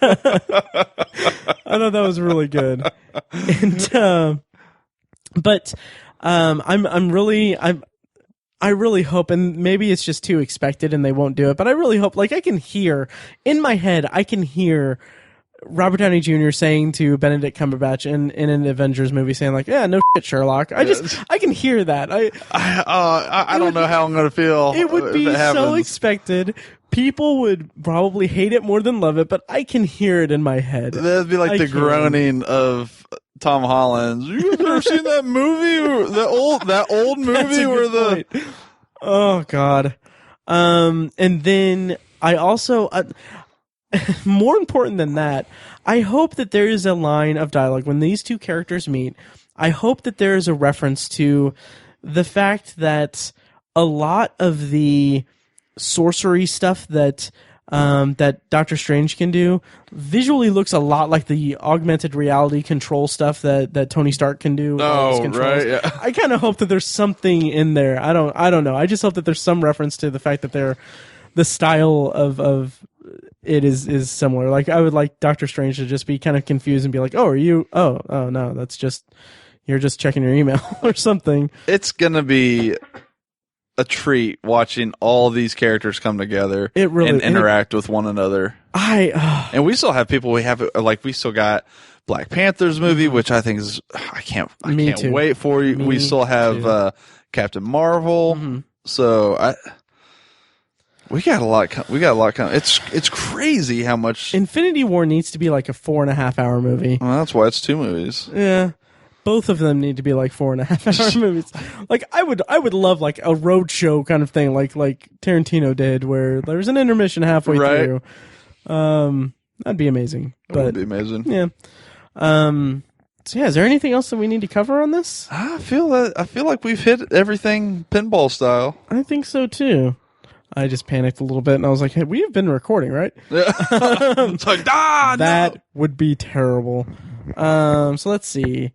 I thought that was really good. And I really hope, and maybe it's just too expected and they won't do it, but I really hope, like, I can hear in my head, Robert Downey Jr. saying to Benedict Cumberbatch in an Avengers movie, saying like, "Yeah, no shit, Sherlock." I can hear that. I don't know how I'm gonna feel. It would be so expected. People would probably hate it more than love it, but I can hear it in my head. That'd be like the groaning of Tom Holland. You guys ever seen that movie? That old movie where the point. Oh God. And then I also more important than that, I hope that there is a line of dialogue when these two characters meet. I hope that there is a reference to the fact that a lot of the sorcery stuff that Doctor Strange can do visually looks a lot like the augmented reality control stuff that Tony Stark can do. Oh, right. Yeah. I kind of hope that there's something in there. I don't know. I just hope that there's some reference to the fact that the style of it is similar. Like, I would like Doctor Strange to just be kind of confused and be like, "Oh, are you? Oh no, that's just you're just checking your email or something." It's gonna be a treat watching all these characters come together and interact with one another. And we still have people. We still got Black Panther's movie, which I think is I can't wait for you. We still have Captain Marvel. Mm-hmm. So we got a lot coming. It's crazy how much. Infinity War needs to be like a 4.5 hour movie. Well, that's why it's 2 movies. Yeah. Both of them need to be like 4.5 hour movies. Like, I would love like a road show kind of thing, like Tarantino did, where there's an intermission halfway through. That'd be amazing. That would be amazing. Yeah. So yeah, is there anything else that we need to cover on this? I feel like we've hit everything pinball style. I think so too. I just panicked a little bit and I was like, "Hey, we've been recording, right?" It's like, that would be terrible. So let's see.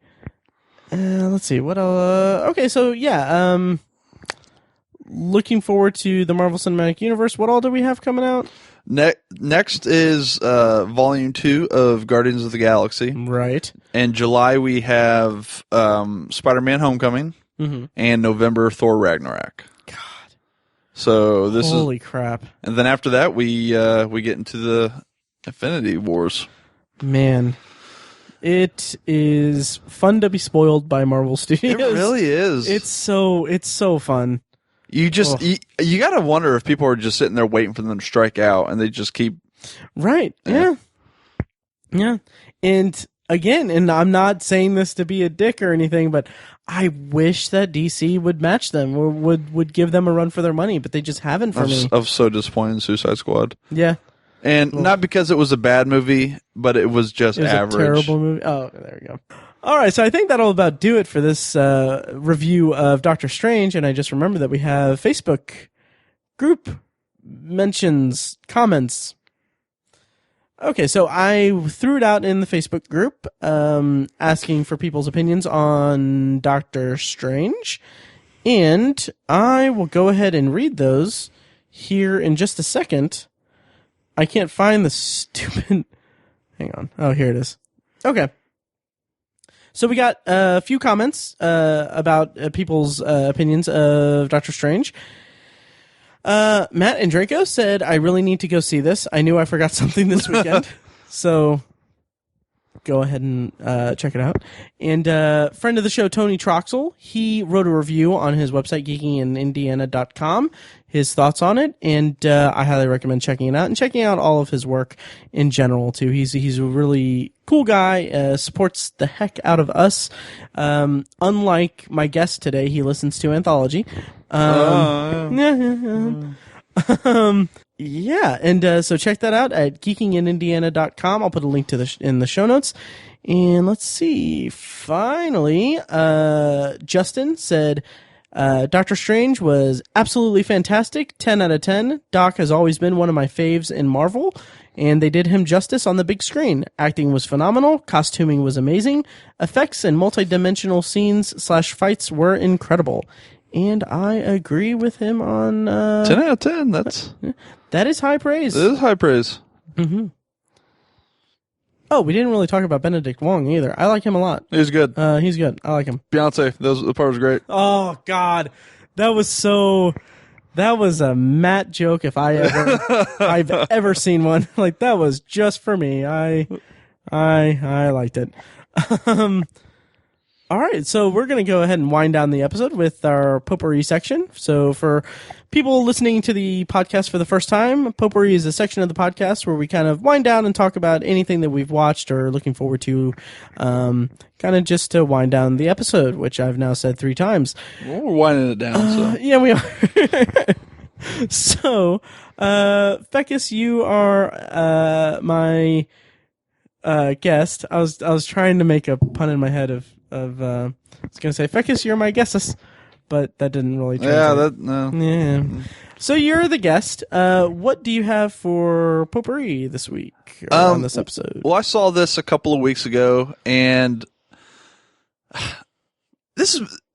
Let's see what. Okay, so yeah. Looking forward to the Marvel Cinematic Universe. What all do we have coming out? Next is Volume 2 of Guardians of the Galaxy. Right. In July, we have Spider-Man Homecoming, and November, Thor Ragnarok. God. So this Holy crap. And then after that, we get into the Infinity Wars. Man. It is fun to be spoiled by Marvel Studios. It really is. It's so fun. You just you got to wonder if people are just sitting there waiting for them to strike out, and they just keep right. Yeah. And again, and I'm not saying this to be a dick or anything, but I wish that DC would match them or would give them a run for their money, but they just haven't for me. I was so disappointed in Suicide Squad. Yeah. And not because it was a bad movie, but it was just average. A terrible movie. Oh, there we go. All right, so I think that'll about do it for this review of Doctor Strange, and I just remember that we have Facebook group mentions, comments. Okay, so I threw it out in the Facebook group asking for people's opinions on Doctor Strange, and I will go ahead and read those here in just a second. I can't find the stupid... Hang on. Oh, here it is. Okay. So we got a few comments about people's opinions of Doctor Strange. Matt and Draco said, I really need to go see this. I knew I forgot something this weekend. So go ahead and check it out. And friend of the show, Tony Troxel, he wrote a review on his website, geekingindiana.com, his thoughts on it, and I highly recommend checking it out and checking out all of his work in general, too. He's a really cool guy, supports the heck out of us. Unlike my guest today, he listens to Anthology. Yeah, and so check that out at geekingindiana.com. I'll put a link to in the show notes. And let's see. Finally, Justin said, Doctor Strange was absolutely fantastic. 10 out of 10. Doc has always been one of my faves in Marvel, and they did him justice on the big screen. Acting was phenomenal. Costuming was amazing. Effects and multi-dimensional scenes / fights were incredible. And I agree with him on 10 out of 10. That is high praise. It is high praise. Mm-hmm. Oh, we didn't really talk about Benedict Wong either. I like him a lot. He's good. He's good. I like him. Beyonce, the part was great. Oh God, that was a Matt joke if I've ever seen one. Like, that was just for me. I liked it. All right, so we're going to go ahead and wind down the episode with our Potpourri section. So for people listening to the podcast for the first time, Potpourri is a section of the podcast where we kind of wind down and talk about anything that we've watched or looking forward to, kind of just to wind down the episode, which I've now said 3 times. Well, we're winding it down, so. Yeah, we are. So, Fekkes, you are my guest. I was trying to make a pun in my head of I was gonna say, Fekkes, you're my guesses, but that didn't really translate. Yeah. So you're the guest. What do you have for Potpourri this week on this episode? Well, I saw this a couple of weeks ago, and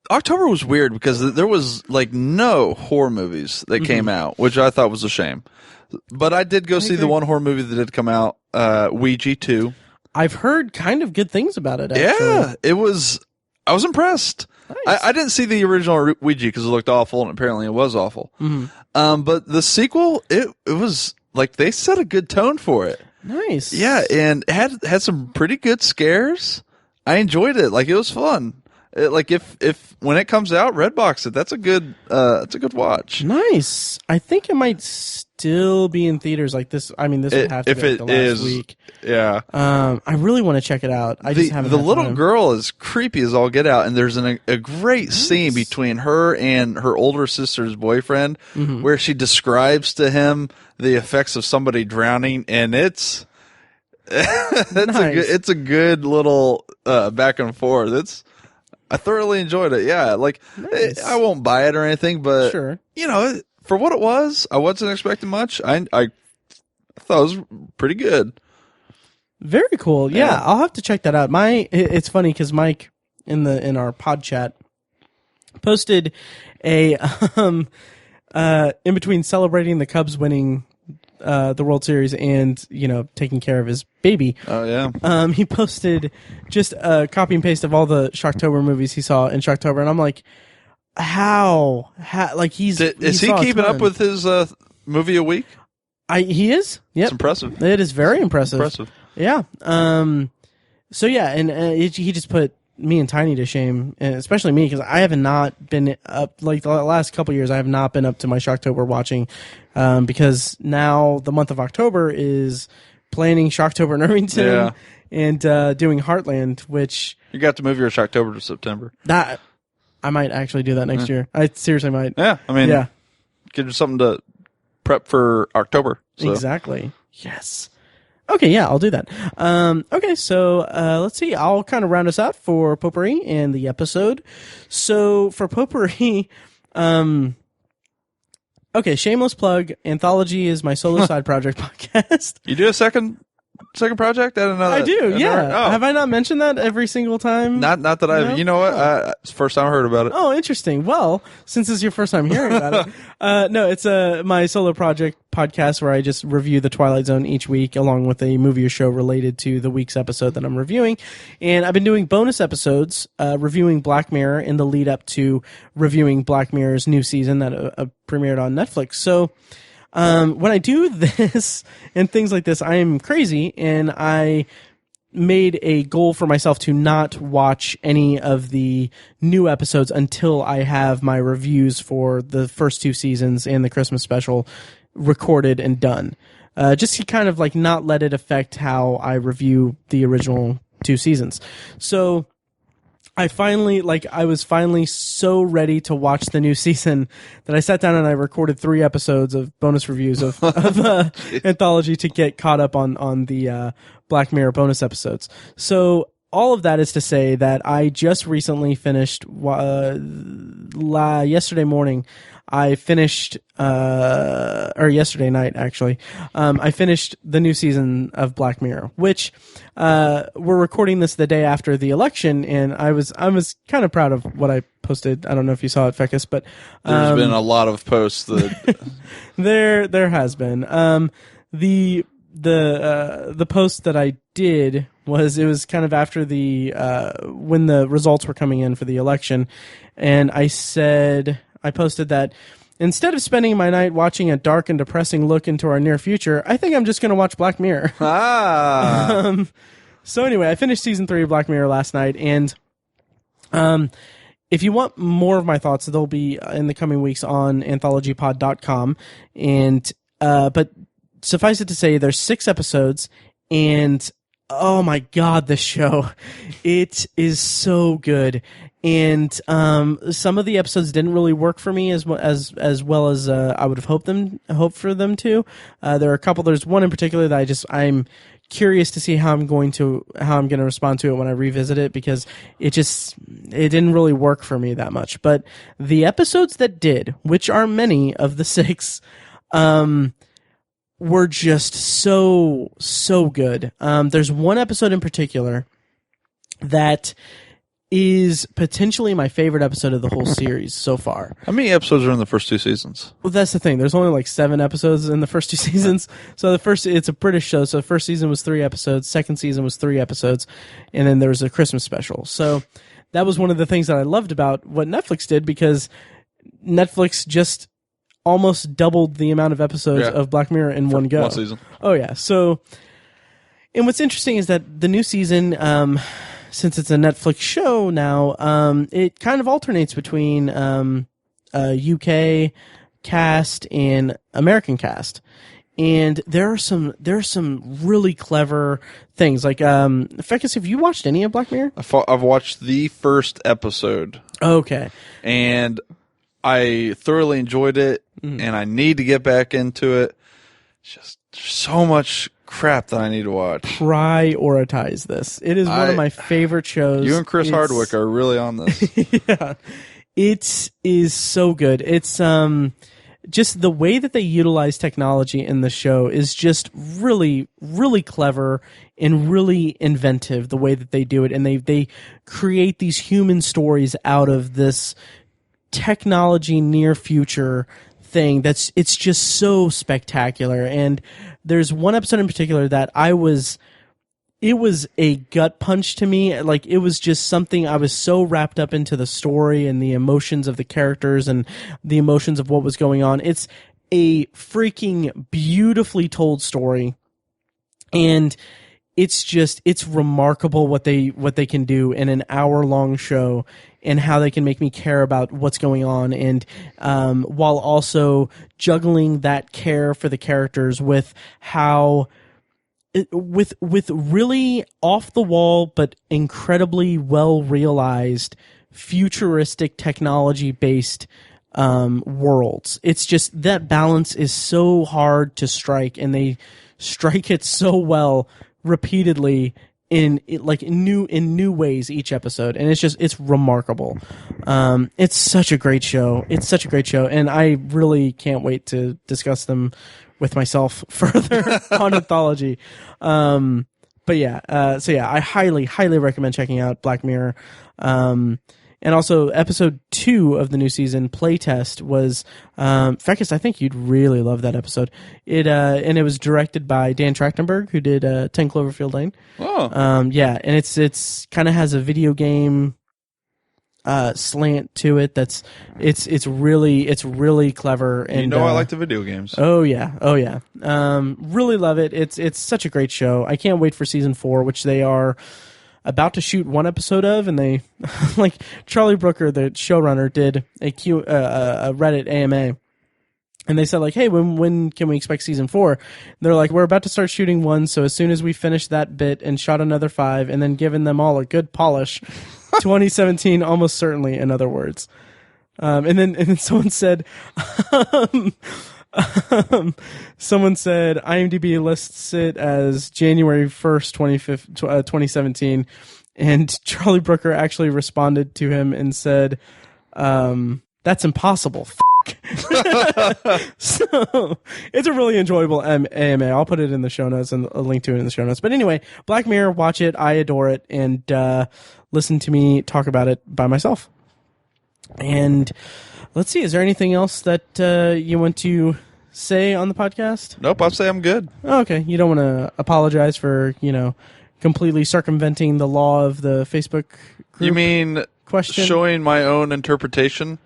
October was weird because there was like no horror movies that came out, which I thought was a shame. But I did go see the one horror movie that did come out, Ouija 2. I've heard kind of good things about it, actually. Yeah, I was impressed. Nice. I didn't see the original Ouija because it looked awful, and apparently it was awful. Mm-hmm. But the sequel, it was like they set a good tone for it. Nice. Yeah, and it had some pretty good scares. I enjoyed it. Like, it was fun. Like, if when it comes out, Redbox it. That's a good watch. Nice. I think it might still be in theaters like this. I mean, this would have to be like the last week. Yeah. I really want to check it out. I just haven't. The little girl is creepy as all get out, and there's a great scene between her and her older sister's boyfriend, where she describes to him the effects of somebody drowning, and it's it's a good little back and forth. I thoroughly enjoyed it. Yeah, like nice. I won't buy it or anything, but sure. For what it was, I wasn't expecting much. I thought it was pretty good. Very cool. Yeah, I'll have to check that out. It's funny because Mike, in our pod chat, posted a in between celebrating the Cubs winning the World Series and, taking care of his baby. Oh, yeah. He posted just a copy and paste of all the Shocktober movies he saw in Shocktober, and I'm like, how like is he keeping up with his movie a week? He is. Yep. It's impressive. It is very impressive. Yeah. So yeah, and he just put me and Tiny to shame, and especially me, because I have not been up, like the last couple years, I have not been up to my Shocktober watching, because now the month of October is planning Shocktober in Irvington and doing Heartland, which... You got to move your Shocktober to September. That I might actually do that next year. I seriously might. Yeah, I mean, give you something to prep for October. So. Exactly. Yes. Okay, yeah, I'll do that. Okay, so let's see. I'll kind of round us out for Potpourri and the episode. So for Potpourri, okay, shameless plug. Anthology is my solo side project podcast. You do a second project? I don't know. I do, yeah. Have I not mentioned that every single time? Not that I've. No? You know what? It's the first time I heard about it. Oh, interesting. Well, since it's your first time hearing about it, no, it's my solo project podcast where I just review the Twilight Zone each week, along with a movie or show related to the week's episode that I'm reviewing. And I've been doing bonus episodes, reviewing Black Mirror in the lead up to reviewing Black Mirror's new season that premiered on Netflix. So. When I do this and things like this, I am crazy, and I made a goal for myself to not watch any of the new episodes until I have my reviews for the first 2 seasons and the Christmas special recorded and done. Just to kind of like not let it affect how I review the original 2 seasons. So I was finally so ready to watch the new season that I sat down and I recorded 3 episodes of bonus reviews of Anthology to get caught up on the Black Mirror bonus episodes. So all of that is to say that I just recently finished, yesterday morning, I finished, or yesterday night actually, I finished the new season of Black Mirror, which, we're recording this the day after the election, and I was kind of proud of what I posted. I don't know if you saw it, Fekkes, but, there's been a lot of posts that there has been, the post that I did it was kind of after when the results were coming in for the election, and I posted that instead of spending my night watching a dark and depressing look into our near future, I think I'm just going to watch Black Mirror. So anyway, I finished season 3 of Black Mirror last night, and if you want more of my thoughts, they'll be in the coming weeks on anthologypod.com. And but suffice it to say, there's 6 episodes, and oh my god, this show, it is so good. And some of the episodes didn't really work for me as well as I would have hoped for them to. There's one in particular that I'm curious to see how I'm going to respond to it when I revisit it, because it didn't really work for me that much. But the episodes that did, which are many of the 6, were just so good. There's one episode in particular that is potentially my favorite episode of the whole series so far. How many episodes are in the first 2 seasons? Well, that's the thing. There's only like 7 episodes in the first 2 seasons. So it's a British show. So the first season was 3 episodes. Second season was 3 episodes. And then there was a Christmas special. So that was one of the things that I loved about what Netflix did, because Netflix just almost doubled the amount of episodes of Black Mirror in one go. One season. Oh, yeah. So, and what's interesting is that the new season, since it's a Netflix show now, it kind of alternates between UK cast and American cast. And there are some really clever things. Like, Fekkes, have you watched any of Black Mirror? I've watched the first episode. Okay. And I thoroughly enjoyed it, and I need to get back into it. It's just so much crap that I need to watch. Prioritize this. It is one of my favorite shows. You and Chris Hardwick are really on this. Yeah. It is so good. It's just the way that they utilize technology in the show is just really, really clever and really inventive, the way that they do it. And they create these human stories out of this technology near future thing it's just so spectacular. And there's one episode in particular that it was a gut punch to me. Like, it was just something, I was so wrapped up into the story and the emotions of the characters and the emotions of what was going on. It's a freaking beautifully told story. And it's remarkable what they can do in an hour-long show and how they can make me care about what's going on. And while also juggling that care for the characters with how... with really off the wall but incredibly well realized futuristic technology based worlds. It's just that balance is so hard to strike, and they strike it so well repeatedly in new ways each episode, and it's remarkable. It's such a great show. And I really can't wait to discuss them with myself further on Anthology. But yeah, I highly, highly recommend checking out Black Mirror. And also episode 2 of the new season, Playtest, was, Fekkes, I think you'd really love that episode. And it was directed by Dan Trachtenberg, who did 10 Cloverfield Lane. Oh. Yeah, and it's kind of has a video game slant to it. It's really clever. And I like the video games. Oh yeah. Really love it. It's such a great show. I can't wait for season 4, which they are about to shoot one episode of, and they like Charlie Brooker, the showrunner, did a Reddit AMA. And they said, like, hey, when can we expect season 4? And they're like, we're about to start shooting one, so as soon as we finish that bit and shot another 5 and then given them all a good polish, 2017, almost certainly, in other words. And then someone said, IMDb lists it as January 1st, 2017. And Charlie Brooker actually responded to him and said, that's impossible. So it's a really enjoyable AMA. I'll put it in the show notes and a link to it in the show notes. But anyway, Black Mirror, watch it. I adore it. And listen to me talk about it by myself. And let's see, is there anything else that you want to say on the podcast? Nope, I'd say I'm good. Oh, okay. You don't want to apologize for, completely circumventing the law of the Facebook group? You mean question? Showing my own interpretation?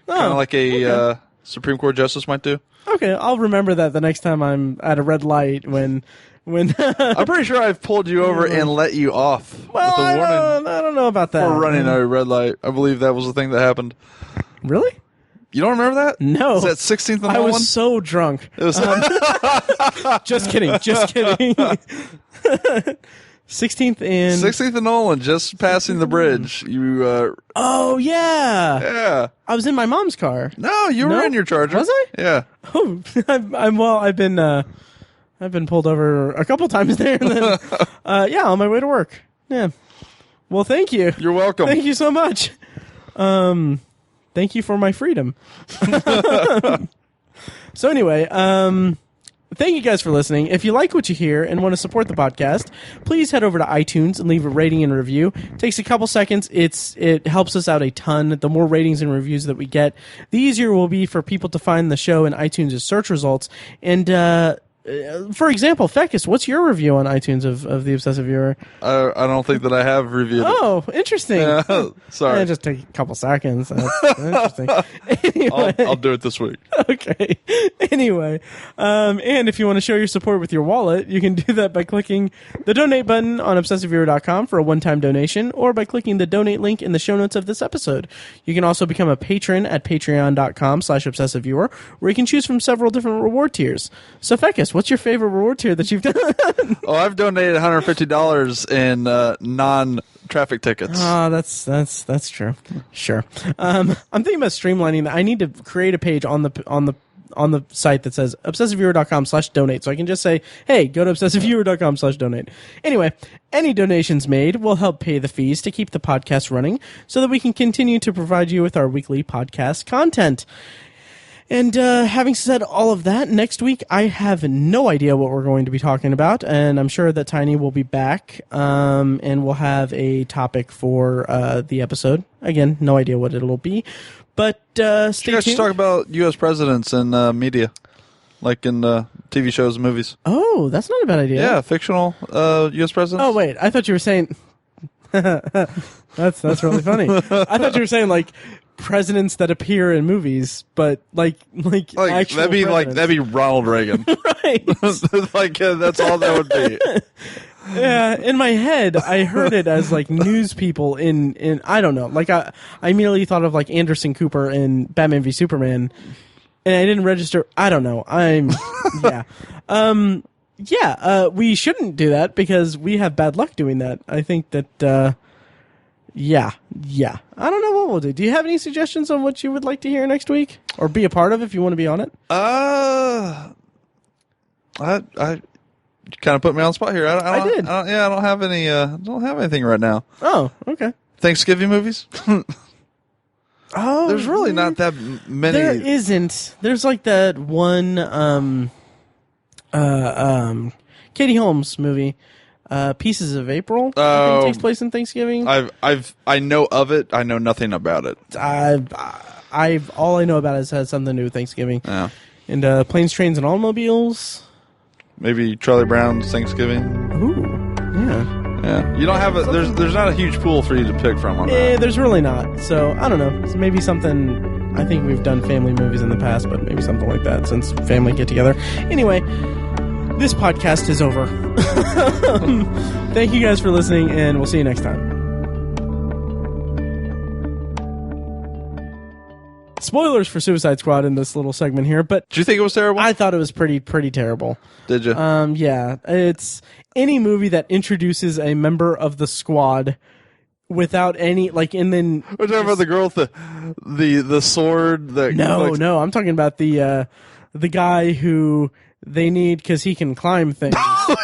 Kind of like a Supreme Court justice might do? Okay, I'll remember that the next time I'm at a red light when I'm pretty sure I've pulled you over and let you off with a warning. I don't know about that. For running a red light. I believe that was the thing that happened. Really? You don't remember that? No. Is that 16th and Nolan? I was so drunk. It was Just kidding. 16th and Nolan, just passing the bridge. You. Oh yeah. Yeah. I was in my mom's car. No, you were in your Charger. Was I? Yeah. Oh, I've been pulled over a couple times there, and then on my way to work. Yeah. Well, thank you. You're welcome. Thank you so much. Thank you for my freedom. So anyway, thank you guys for listening. If you like what you hear and want to support the podcast, please head over to iTunes and leave a rating and review. It takes a couple seconds. It helps us out a ton. The more ratings and reviews that we get, the easier it will be for people to find the show in iTunes' search results. And for example, Fekkes, what's your review on iTunes of The Obsessive Viewer? I don't think that I have reviewed it. Oh, interesting. Sorry. Just take a couple seconds. That's interesting. Anyway. I'll do it this week. Okay. Anyway, and if you want to show your support with your wallet, you can do that by clicking the donate button on obsessiveviewer.com for a one-time donation, or by clicking the donate link in the show notes of this episode. You can also become a patron at patreon.com/obsessiveviewer, where you can choose from several different reward tiers. So, Fekkes, what's your favorite reward tier that you've done? I've donated $150 in non-traffic tickets. Oh, that's true. Sure. I'm thinking about streamlining that. I need to create a page on the site that says obsessiveviewer.com/donate. So I can just say, hey, go to obsessiveviewer.com/donate. Anyway, any donations made will help pay the fees to keep the podcast running so that we can continue to provide you with our weekly podcast content. And having said all of that, next week I have no idea what we're going to be talking about, and I'm sure that Tiny will be back, and we'll have a topic for the episode. Again, no idea what it'll be, but stay tuned. You guys should talk about U.S. presidents and media, like in TV shows and movies. Oh, that's not a bad idea. Yeah, fictional U.S. presidents. Oh, wait, I thought you were saying... that's really funny. I thought you were saying, like, presidents that appear in movies, but like actual that'd be Ronald Reagan, right? That's all that would be. Yeah, in my head, I heard it as like news people in I don't know, like I immediately thought of like Anderson Cooper in Batman v Superman, and I didn't register. I don't know. We shouldn't do that because we have bad luck doing that. I think that. Yeah. I don't know what we'll do. Do you have any suggestions on what you would like to hear next week, or be a part of if you want to be on it? I kind of put me on the spot here. I don't have any. Don't have anything right now. Oh, okay. Thanksgiving movies. Oh, there's really not that many. There isn't. There's like that one Katie Holmes movie. Pieces of April. I think takes place in Thanksgiving. I know of it. I know nothing about it. All I know about it has something to do with Thanksgiving. Yeah. And Planes, Trains, and Automobiles. Maybe Charlie Brown's Thanksgiving. Ooh, yeah. Yeah. You don't have there's not a huge pool for you to pick from on that. There's really not. So I don't know. So maybe something. I think we've done family movies in the past, but maybe something like that since family get together. Anyway. This podcast is over. Thank you guys for listening, and we'll see you next time. Spoilers for Suicide Squad in this little segment here, but... Did you think it was terrible? I thought it was pretty terrible. Did you? Yeah. It's any movie that introduces a member of the squad without any, like, and then... We're talking about the girl with the sword that... No, I'm talking about the guy who... They need because he can climb things.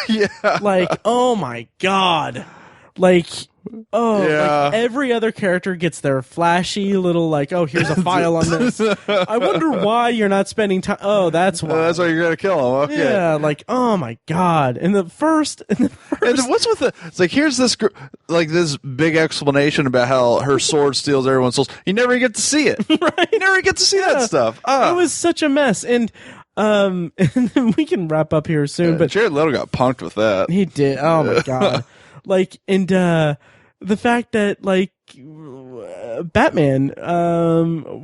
Yeah. Like, oh my god. Like, like every other character gets their flashy little, like, oh, here's a file on this. I wonder why you're not spending time. Oh, that's why. That's why you're going to kill him. Okay. Yeah, like, oh my god. And then what's with the, it's like, here's this, like, this big explanation about how her sword steals everyone's souls. You never get to see it. Right? You never get to see that stuff. It was such a mess. And then we can wrap up here soon. But Jared Leto got punked with that. He did. Oh my god! Like, and the fact that like Batman,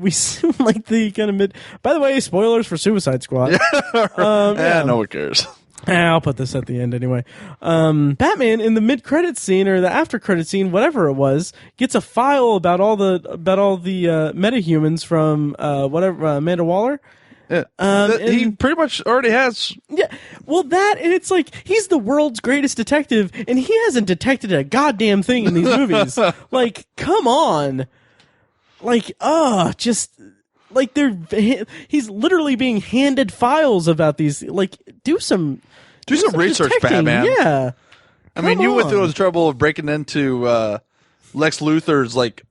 we seem like the kind of mid. By the way, spoilers for Suicide Squad. No one cares. I'll put this at the end anyway. Batman in the mid-credit scene or the after-credit scene, whatever it was, gets a file about all the metahumans from Amanda Waller. Yeah. He pretty much already has. Yeah. Well, and it's like, he's the world's greatest detective, and he hasn't detected a goddamn thing in these movies. Like, come on. Like, just, like, he's literally being handed files about these. Like, do some research, detecting. Batman. Yeah. I mean, you went through the trouble of breaking into Lex Luthor's, like,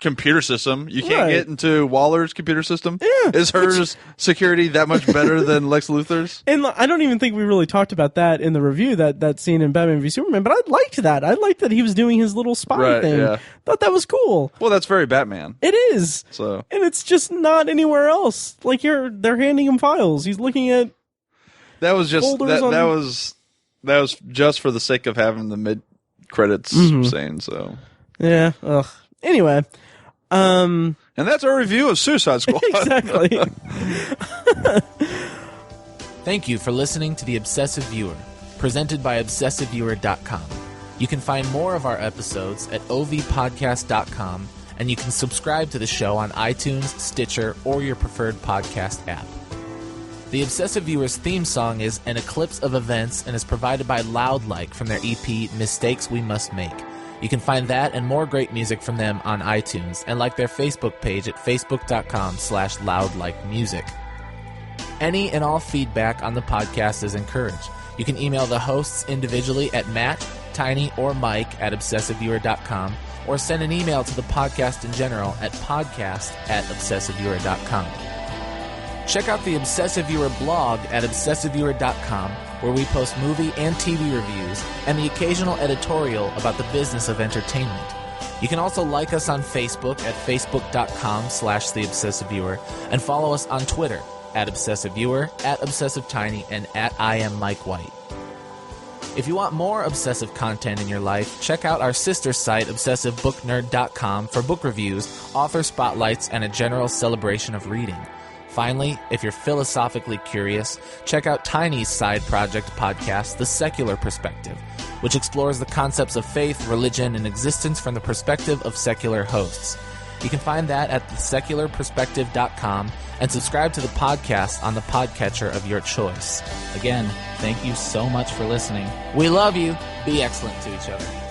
computer system. You can't get into Waller's computer system. Yeah. Is her security that much better than Lex Luthor's? And I don't even think we really talked about that in the review, that scene in Batman v Superman, but I liked that. I liked that he was doing his little spy thing. Yeah. Thought that was cool. Well, that's very Batman. It is. So, and it's just not anywhere else. Like, they're handing him files. He's looking at that was just that was just for the sake of having the mid credits scene. So yeah. Ugh. Anyway. And that's our review of Suicide Squad. Exactly. Thank you for listening to The Obsessive Viewer, presented by ObsessiveViewer.com. You can find more of our episodes at ovpodcast.com, and you can subscribe to the show on iTunes, Stitcher, or your preferred podcast app. The Obsessive Viewer's theme song is An Eclipse of Events and is provided by Loudlike from their EP Mistakes We Must Make. You can find that and more great music from them on iTunes and like their Facebook page at facebook.com/loudlikemusic. Any and all feedback on the podcast is encouraged. You can email the hosts individually at Matt, Tiny, or Mike at obsessiveviewer.com or send an email to the podcast in general at podcast@obsessiveviewer.com. Check out the Obsessive Viewer blog at obsessiveviewer.com, where we post movie and TV reviews and the occasional editorial about the business of entertainment. You can also like us on Facebook at facebook.com/theobsessiveviewer and follow us on Twitter at obsessiveviewer, at obsessivetiny, and at IamMikeWhite. If you want more obsessive content in your life, check out our sister site, obsessivebooknerd.com, for book reviews, author spotlights, and a general celebration of reading. Finally, if you're philosophically curious, check out Tiny's side project podcast, The Secular Perspective, which explores the concepts of faith, religion, and existence from the perspective of secular hosts. You can find that at thesecularperspective.com and subscribe to the podcast on the podcatcher of your choice. Again, thank you so much for listening. We love you. Be excellent to each other.